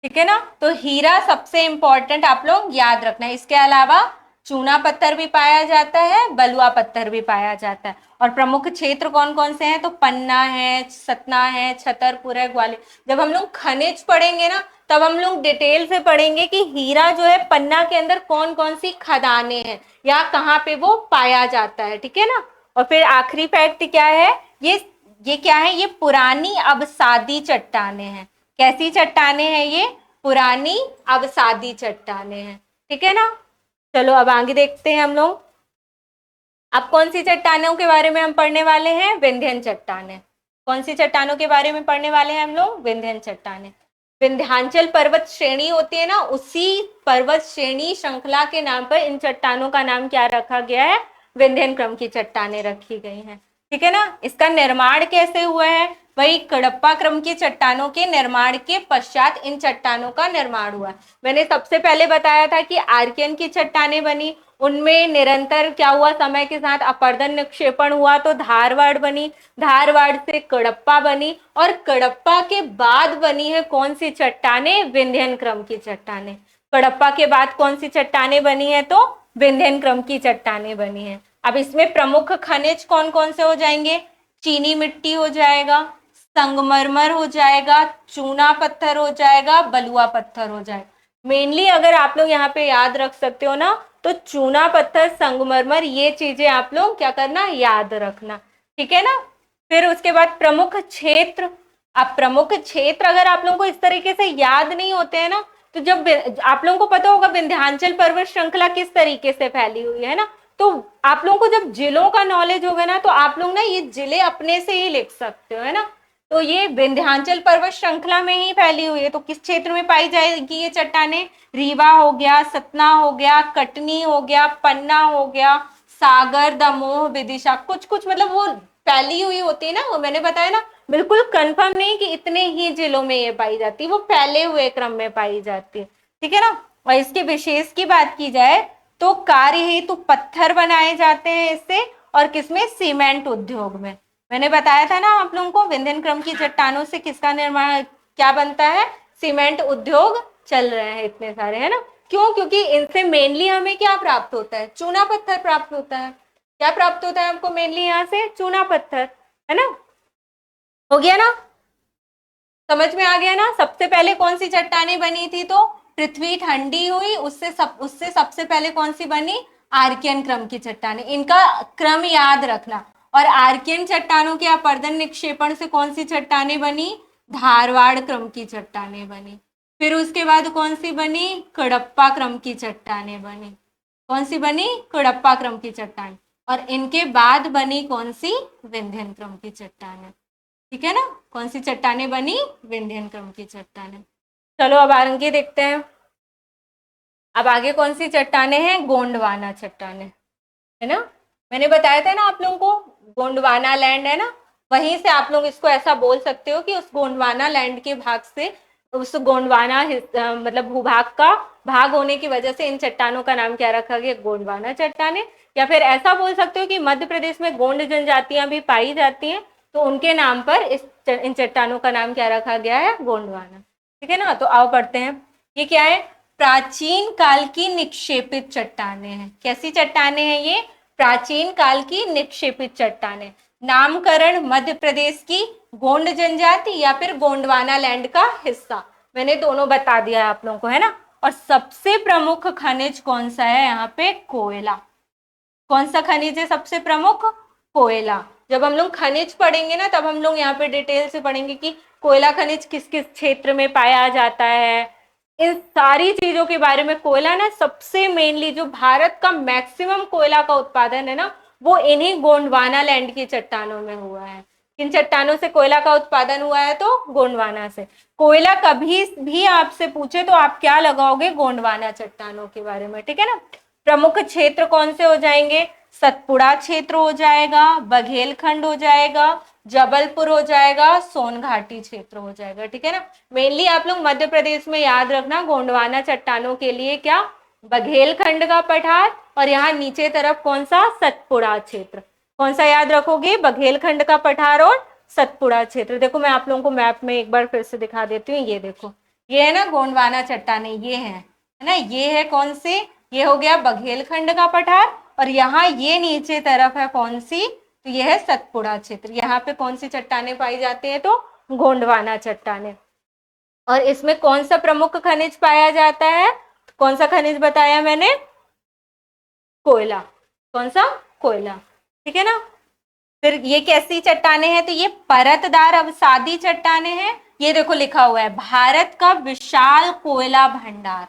ठीक है ना। तो हीरा सबसे इंपॉर्टेंट आप लोग याद रखना है। इसके अलावा चूना पत्थर भी पाया जाता है, बलुआ पत्थर भी पाया जाता है। और प्रमुख क्षेत्र कौन कौन से हैं? तो पन्ना है, सतना है, छतरपुर है, ग्वालियर। जब हम लोग खनिज पढ़ेंगे ना, तब हम लोग डिटेल से पढ़ेंगे कि हीरा जो है पन्ना के अंदर कौन कौन सी खदानें हैं या कहाँ पे वो पाया जाता है। ठीक है ना। और फिर आखिरी फैक्ट क्या है? ये क्या है? ये पुरानी अवसादी चट्टाने हैं। कैसी चट्टाने हैं ये? पुरानी अवसादी चट्टाने हैं। ठीक है ना। चलो अब आगे देखते हैं हम लोग। अब कौन सी चट्टानों के बारे में हम पढ़ने वाले हैं? विंध्यन चट्टाने। कौन सी चट्टानों के बारे में पढ़ने वाले हैं हम लोग? विंध्यन चट्टाने। विंध्याचल पर्वत श्रेणी होती है ना, उसी पर्वत श्रेणी श्रृंखला के नाम पर इन चट्टानों का नाम क्या रखा गया है? विंध्यन क्रम की चट्टाने रखी गई हैं। ठीक है ना। इसका निर्माण कैसे हुआ है? वही कडप्पा क्रम की चट्टानों के निर्माण के पश्चात इन चट्टानों का निर्माण हुआ। मैंने सबसे पहले बताया था कि आर्कियन की चट्टाने बनी, उनमें निरंतर क्या हुआ? समय के साथ अपरदन निक्षेपण हुआ तो धारवाड़ बनी, धारवाड़ से कडप्पा बनी, और कडप्पा के बाद बनी है कौन सी चट्टाने? विंध्यन क्रम की चट्टाने। कडप्पा के बाद कौन सी चट्टाने बनी है? तो विंध्यन क्रम की चट्टाने बनी है। अब इसमें प्रमुख खनिज कौन कौन से हो जाएंगे? चीनी मिट्टी हो जाएगा, संगमरमर हो जाएगा, चूना पत्थर हो जाएगा, बलुआ पत्थर हो जाएगा। मेनली अगर आप लोग यहाँ पे याद रख सकते हो ना, तो चूना पत्थर, संगमरमर, ये चीजें आप लोग क्या करना, याद रखना, ठीक है ना। फिर उसके बाद प्रमुख क्षेत्र। अब प्रमुख क्षेत्र अगर आप लोगों को इस तरीके से याद नहीं होते हैं ना, तो जब आप लोगों को पता होगा विंध्याचल पर्वत श्रृंखला किस तरीके से फैली हुई है ना, तो आप लोगों को जब जिलों का नॉलेज होगा ना, तो आप लोग ना ये जिले अपने से ही लिख सकते हो, है ना। तो ये विंध्याचल पर्वत श्रृंखला में ही फैली हुई है। तो किस क्षेत्र में पाई जाएगी ये चट्टानें? रीवा हो गया, सतना हो गया, कटनी हो गया, पन्ना हो गया, सागर, दमोह, विदिशा, कुछ कुछ मतलब वो फैली हुई होती है ना, वो मैंने बताया ना, बिल्कुल कंफर्म नहीं कि इतने ही जिलों में ये पाई जाती है, वो फैले हुए क्रम में पाई जाती है, ठीक है ना। और इसके विशेष की बात की जाए तो कार्य हेतु पत्थर बनाए जाते हैं इससे, और किसमें? सीमेंट उद्योग में। मैंने बताया था ना आप लोगों को, विंध्यन क्रम की चट्टानों से किसका निर्माण क्या बनता है? सीमेंट उद्योग चल रहे हैं इतने सारे, है ना। क्यों? क्योंकि इनसे मेनली हमें क्या प्राप्त होता है? चूना पत्थर प्राप्त होता है। क्या प्राप्त होता है हमको मेनली यहाँ से? चूना पत्थर, है ना। हो गया ना, समझ में आ गया ना। सबसे पहले कौन सी चट्टानें बनी थी? तो पृथ्वी ठंडी हुई, उससे सबसे पहले कौन सी बनी? आर्कियन क्रम की चट्टानें। इनका क्रम याद रखना। और आर्कियन चट्टानों के अपर्दन निक्षेपण से कौन सी चट्टानें बनी? धारवाड़ क्रम की चट्टानें बनी। फिर उसके बाद कौन सी बनी? कडप्पा क्रम की चट्टानें बनी। कौन सी बनी? कडप्पा क्रम की चट्टान। और इनके बाद बनी कौन सी? विंध्यन क्रम की चट्टानें, ठीक है ना। कौन सी चट्टानें बनी? विंध्यन क्रम की चट्टानें। चलो अब आगे देखते हैं। अब आगे कौन सी चट्टानें हैं? गोंडवाना चट्टानें, है ना। मैंने बताया था ना आप लोगों को, गोंडवाना लैंड है ना, वहीं से आप लोग इसको ऐसा बोल सकते हो कि उस गोंडवाना लैंड के भाग से, उस गोंडवाना मतलब भूभाग का भाग होने की वजह से इन चट्टानों का नाम क्या रखा गया? गोंडवाना चट्टानें। या फिर ऐसा बोल सकते हो कि मध्य प्रदेश में गोंड जनजातियां भी पाई जाती हैं, तो उनके नाम पर इन चट्टानों का नाम क्या रखा गया है? गोंडवाना, ठीक है ना। तो आओ पढ़ते हैं, ये क्या है? प्राचीन काल की निक्षेपित चट्टानें हैं। कैसी चट्टानें हैं ये? प्राचीन काल की निक्षेपित चट्टानें। नामकरण मध्य प्रदेश की गोंड जनजाति या फिर गोंडवाना लैंड का हिस्सा। मैंने दोनों बता दिया है आप लोगों को, है ना। और सबसे प्रमुख खनिज कौन सा है यहाँ पे? कोयला। कौन सा खनिज है सबसे प्रमुख? कोयला। जब हम लोग खनिज पढ़ेंगे ना, तब हम लोग यहाँ पे डिटेल से पढ़ेंगे कि कोयला खनिज किस किस क्षेत्र में पाया जाता है, इन सारी चीजों के बारे में। कोयला ना सबसे मेनली जो भारत का मैक्सिमम कोयला का उत्पादन है ना, वो इन्हीं गोंडवाना लैंड की चट्टानों में हुआ है। किन चट्टानों से कोयला का उत्पादन हुआ है? तो गोंडवाना से। कोयला कभी भी आपसे पूछे तो आप क्या लगाओगे? गोंडवाना चट्टानों के बारे में, ठीक है ना। प्रमुख क्षेत्र कौन से हो जाएंगे? सतपुड़ा क्षेत्र हो जाएगा, बघेलखंड हो जाएगा, जबलपुर हो जाएगा, सोनघाटी क्षेत्र हो जाएगा, ठीक है ना। मेनली आप लोग मध्य प्रदेश में याद रखना, गोंडवाना चट्टानों के लिए क्या? बघेलखंड का पठार, और यहाँ नीचे तरफ कौन सा? सतपुड़ा क्षेत्र। कौन सा याद रखोगे? बघेलखंड का पठार और सतपुड़ा क्षेत्र। देखो मैं आप लोगों को मैप में एक बार फिर से दिखा देती हूँ। ये देखो, ये है ना गोंडवाना चट्टानें, ये है ना। ये है कौन सी? ये हो गया बघेलखंड का पठार, और यहाँ ये नीचे तरफ है कौन सी? तो ये है सतपुड़ा क्षेत्र। यहाँ पे कौन सी चट्टानें पाई जाती है? तो गोंडवाना चट्टानें। और इसमें कौन सा प्रमुख खनिज पाया जाता है? कौन सा खनिज बताया मैंने? कोयला। कौन सा? कोयला, ठीक है ना। फिर ये कैसी चट्टानें हैं? तो ये परतदार अवसादी चट्टानें हैं। ये देखो लिखा हुआ है भारत का विशाल कोयला भंडार।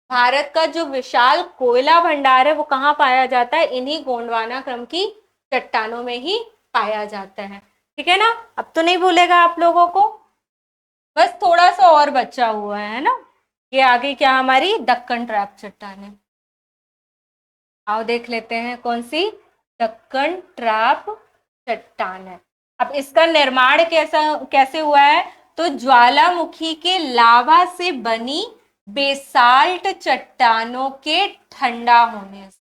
भारत का जो विशाल कोयला भंडार है वो कहाँ पाया जाता है? इन्हीं गोंडवाना क्रम की चट्टानों में ही पाया जाता है, ठीक है ना। अब तो नहीं भूलेगा आप लोगों को, बस थोड़ा सा और बचा हुआ है ना। ये आगे क्या? हमारी दक्कन ट्रैप चट्टानें। आओ देख लेते हैं कौन सी? दक्कन ट्रैप चट्टान है। अब इसका निर्माण कैसे हुआ है? तो ज्वालामुखी के लावा से बनी बेसाल्ट चट्टानों के ठंडा होने से,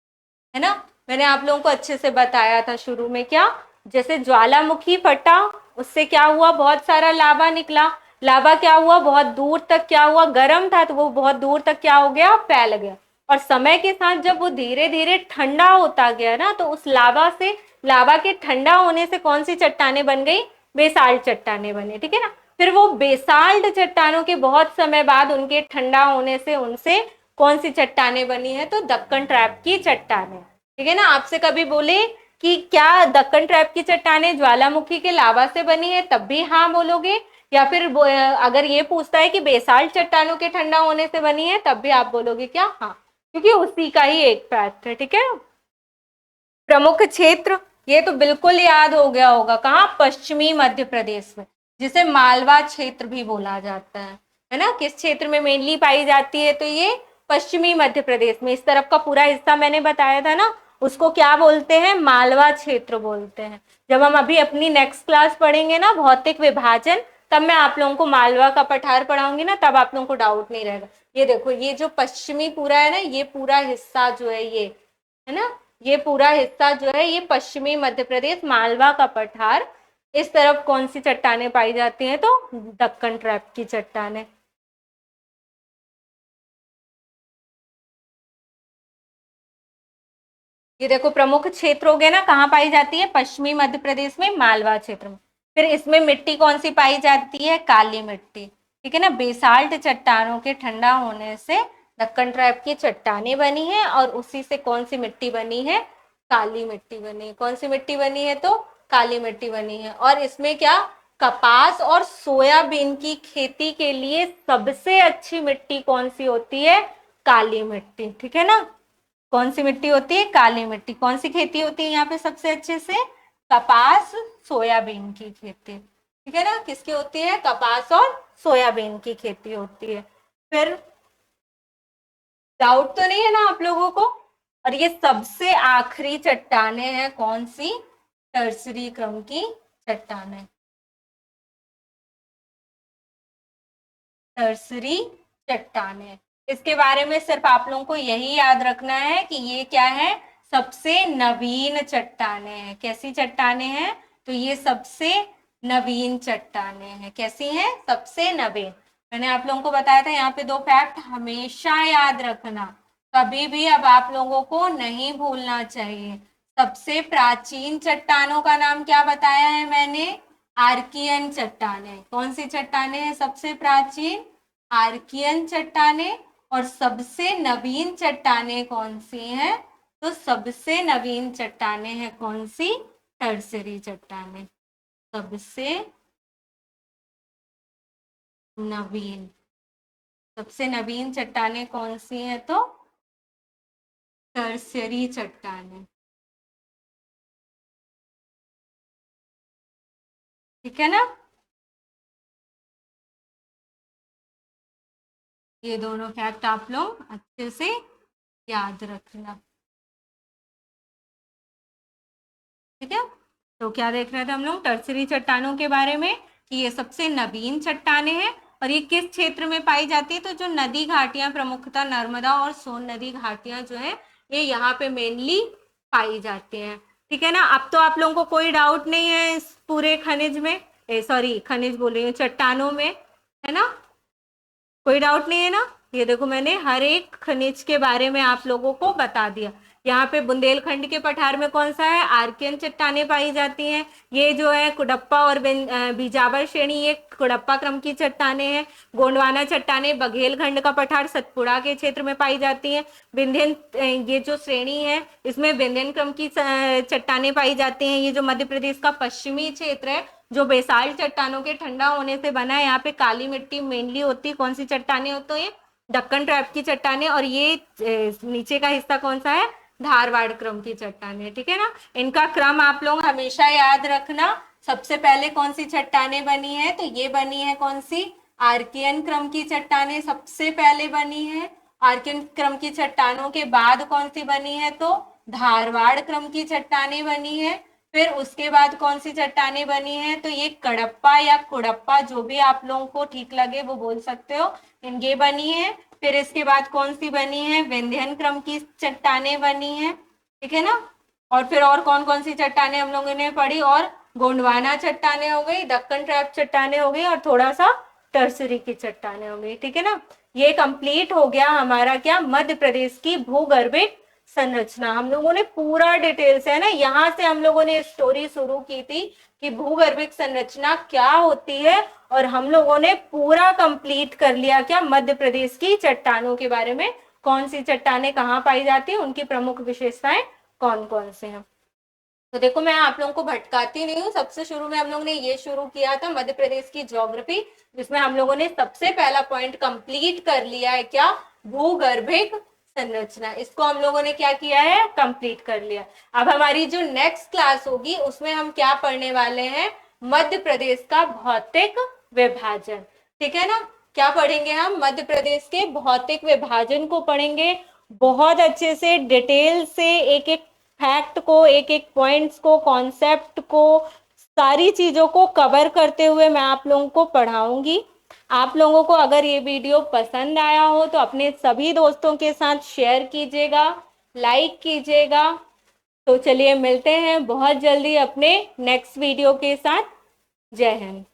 है ना। मैंने आप लोगों को अच्छे से बताया था शुरू में, क्या? जैसे ज्वालामुखी फटा, उससे क्या हुआ? बहुत सारा लावा निकला। लावा क्या हुआ? बहुत दूर तक क्या हुआ? गर्म था, तो वो बहुत दूर तक क्या हो गया? फैल गया। और समय के साथ जब वो धीरे धीरे ठंडा होता गया ना, तो उस लावा के ठंडा होने से कौन सी चट्टानें बन गई? बेसाल्ट चट्टानें बनी, ठीक है ना। फिर वो बेसाल्ट चट्टानों के बहुत समय बाद उनके ठंडा होने से उनसे कौन सी चट्टानें बनी है? तो दक्कन ट्रैप की चट्टानें, ठीक है ना। आपसे कभी बोले कि क्या दक्कन ट्रैप की चट्टानें ज्वालामुखी के लावा से बनी है, तब भी हाँ बोलोगे। या फिर अगर ये पूछता है कि बेसाल्ट चट्टानों के ठंडा होने से बनी है, तब भी आप बोलोगे क्या? हाँ, क्योंकि उसी का ही एक फैक्ट है, ठीक है। प्रमुख क्षेत्र, ये तो बिल्कुल याद हो गया होगा, कहाँ? पश्चिमी मध्य प्रदेश में, जिसे मालवा क्षेत्र भी बोला जाता है ना। किस क्षेत्र में मेनली पाई जाती है? तो ये पश्चिमी मध्य प्रदेश में। इस तरफ का पूरा हिस्सा मैंने बताया था ना, उसको क्या बोलते हैं? मालवा क्षेत्र बोलते हैं। जब हम अभी अपनी नेक्स्ट क्लास पढ़ेंगे ना, भौतिक विभाजन, तब मैं आप लोगों को मालवा का पठार पढ़ाऊंगी ना, तब आप लोगों को डाउट नहीं रहेगा। ये देखो, ये जो पश्चिमी पूरा है ना, ये पूरा हिस्सा जो है, ये है ना, ये पूरा हिस्सा जो है, ये पश्चिमी मध्य प्रदेश, मालवा का पठार। इस तरफ कौन सी चट्टानें पाई जाती हैं? तो दक्कन ट्रैप की चट्टानें। ये देखो, प्रमुख क्षेत्र हो गए ना, कहाँ पाई जाती है? पश्चिमी मध्य प्रदेश में, मालवा क्षेत्र में। फिर इसमें मिट्टी कौन सी पाई जाती है? काली मिट्टी, ठीक है ना। बेसाल्ट चट्टानों के ठंडा होने से दक्कन ट्रैप की चट्टानें बनी है, और उसी से कौन सी मिट्टी बनी है? काली मिट्टी बनी है। कौन सी मिट्टी बनी है? तो काली मिट्टी बनी है। और इसमें क्या, कपास और सोयाबीन की खेती के लिए सबसे अच्छी मिट्टी कौन सी होती है? काली मिट्टी, ठीक है ना। कौन सी मिट्टी होती है? काली मिट्टी। कौन सी खेती होती है यहाँ पे सबसे अच्छे से? कपास सोयाबीन की खेती, ठीक है ना। किसकी होती है? कपास और सोयाबीन की खेती होती है। फिर डाउट तो नहीं है ना आप लोगों को? और ये सबसे आखिरी चट्टानें हैं कौन सी? टर्सरी क्रम की चट्टानें, टर्सरी चट्टानें। इसके बारे में सिर्फ आप लोगों को यही याद रखना है कि ये क्या है? सबसे नवीन चट्टानें हैं। कैसी चट्टानें हैं? तो ये सबसे नवीन चट्टानें हैं। कैसी हैं? सबसे नवीन। मैंने आप लोगों को बताया था, यहाँ पे दो फैक्ट हमेशा याद रखना, कभी भी अब आप लोगों को नहीं भूलना चाहिए। सबसे प्राचीन चट्टानों का नाम क्या बताया है मैंने? आर्कियन चट्टानें। कौन सी चट्टानें हैं सबसे प्राचीन? आर्कियन चट्टानें। और सबसे नवीन चट्टानें कौन सी हैं? तो सबसे नवीन चट्टानें हैं कौन सी? टर्सरी चट्टानें। सबसे नवीन, सबसे नवीन चट्टानें कौन सी हैं? तो टर्सरी चट्टानें, ठीक है ना। ये दोनों फैक्ट आप लोग अच्छे से याद रखना, ठीक है। तो क्या देख रहे थे हम लोग? टर्सरी चट्टानों के बारे में, कि ये सबसे नवीन चट्टानें हैं, और ये किस क्षेत्र में पाई जाती है? तो जो नदी घाटियां, प्रमुखतः नर्मदा और सोन नदी घाटियां जो है, ये यहाँ पे मेनली पाई जाती हैं, ठीक है ना। अब तो आप लोगों को कोई डाउट नहीं है इस पूरे खनिज में, सॉरी खनिज बोल रही हूँ, चट्टानों में, है ना। कोई डाउट नहीं है ना। ये देखो, मैंने हर एक खनिज के बारे में आप लोगों को बता दिया। यहाँ पे बुंदेलखंड के पठार में कौन सा है? आर्कियन चट्टानें पाई जाती हैं। ये जो है कुडप्पा और बीजावर श्रेणी, ये कुडप्पा क्रम की चट्टानें हैं। गोंडवाना चट्टानें बघेलखंड का पठार सतपुड़ा के क्षेत्र में पाई जाती हैं। विंध्यन, ये जो श्रेणी है, इसमें विंध्यन क्रम की चट्टानें पाई जाती हैं। ये जो मध्य प्रदेश का पश्चिमी क्षेत्र है, जो बेसाल्ट चट्टानों के ठंडा होने से बना है, यहाँ पे काली मिट्टी मेनली होती है। कौन सी चट्टानें होती है? दक्कन ट्रैप की चट्टानें। और ये नीचे का हिस्सा कौन सा है? धारवाड़ क्रम की चट्टानें, ठीक है ना। इनका क्रम आप लोग हमेशा याद रखना। सबसे पहले कौन सी चट्टानें बनी है? तो ये बनी है कौन सी? आर्कियन क्रम की चट्टानें सबसे पहले बनी है। आर्कियन क्रम की चट्टानों के बाद कौन सी बनी है? तो धारवाड़ क्रम की चट्टानें बनी है। फिर उसके बाद कौन सी चट्टानें बनी है? तो ये कडप्पा या कुडप्पा, जो भी आप लोगों को ठीक लगे वो बोल सकते हो, ये बनी है। फिर इसके बाद कौन सी बनी है? विंध्यन क्रम की चट्टानें बनी है, ठीक है ना। और फिर और कौन कौन सी चट्टानें हम लोगों ने पढ़ी? और गोंडवाना चट्टानें हो गई, दक्कन ट्रैप चट्टानें हो गई, और थोड़ा सा टर्सरी की चट्टानें हो गई, ठीक है ना। ये कंप्लीट हो गया हमारा क्या, मध्य प्रदेश की भूगर्भिक संरचना। हम लोगों ने पूरा डिटेल से, है ना, यहाँ से हम लोगों ने स्टोरी शुरू की थी कि भूगर्भिक संरचना क्या होती है, और हम लोगों ने पूरा कंप्लीट कर लिया क्या, मध्य प्रदेश की चट्टानों के बारे में, कौन सी चट्टानें कहाँ पाई जाती है, उनकी प्रमुख विशेषताएं कौन कौन से हैं। तो देखो मैं आप लोगों को भटकाती नहीं हूँ, सबसे शुरू में हम लोगों ने ये शुरू किया था मध्य प्रदेश की ज्योग्राफी, जिसमें हम लोगों ने सबसे पहला पॉइंट कंप्लीट कर लिया है क्या, भूगर्भिक संरचना। इसको हम लोगों ने क्या किया है, कंप्लीट कर लिया। अब हमारी जो नेक्स्ट क्लास होगी उसमें हम क्या पढ़ने वाले हैं, मध्य प्रदेश का भौतिक विभाजन। ठीक है ना, क्या पढ़ेंगे हम, मध्य प्रदेश के भौतिक विभाजन को पढ़ेंगे बहुत अच्छे से, डिटेल से, एक एक फैक्ट को, एक एक पॉइंट्स को, कॉन्सेप्ट को, सारी चीजों को कवर करते हुए मैं आप लोगों को पढ़ाऊंगी। आप लोगों को अगर ये वीडियो पसंद आया हो तो अपने सभी दोस्तों के साथ शेयर कीजिएगा, लाइक कीजिएगा। तो चलिए मिलते हैं बहुत जल्दी अपने नेक्स्ट वीडियो के साथ। जय हिंद।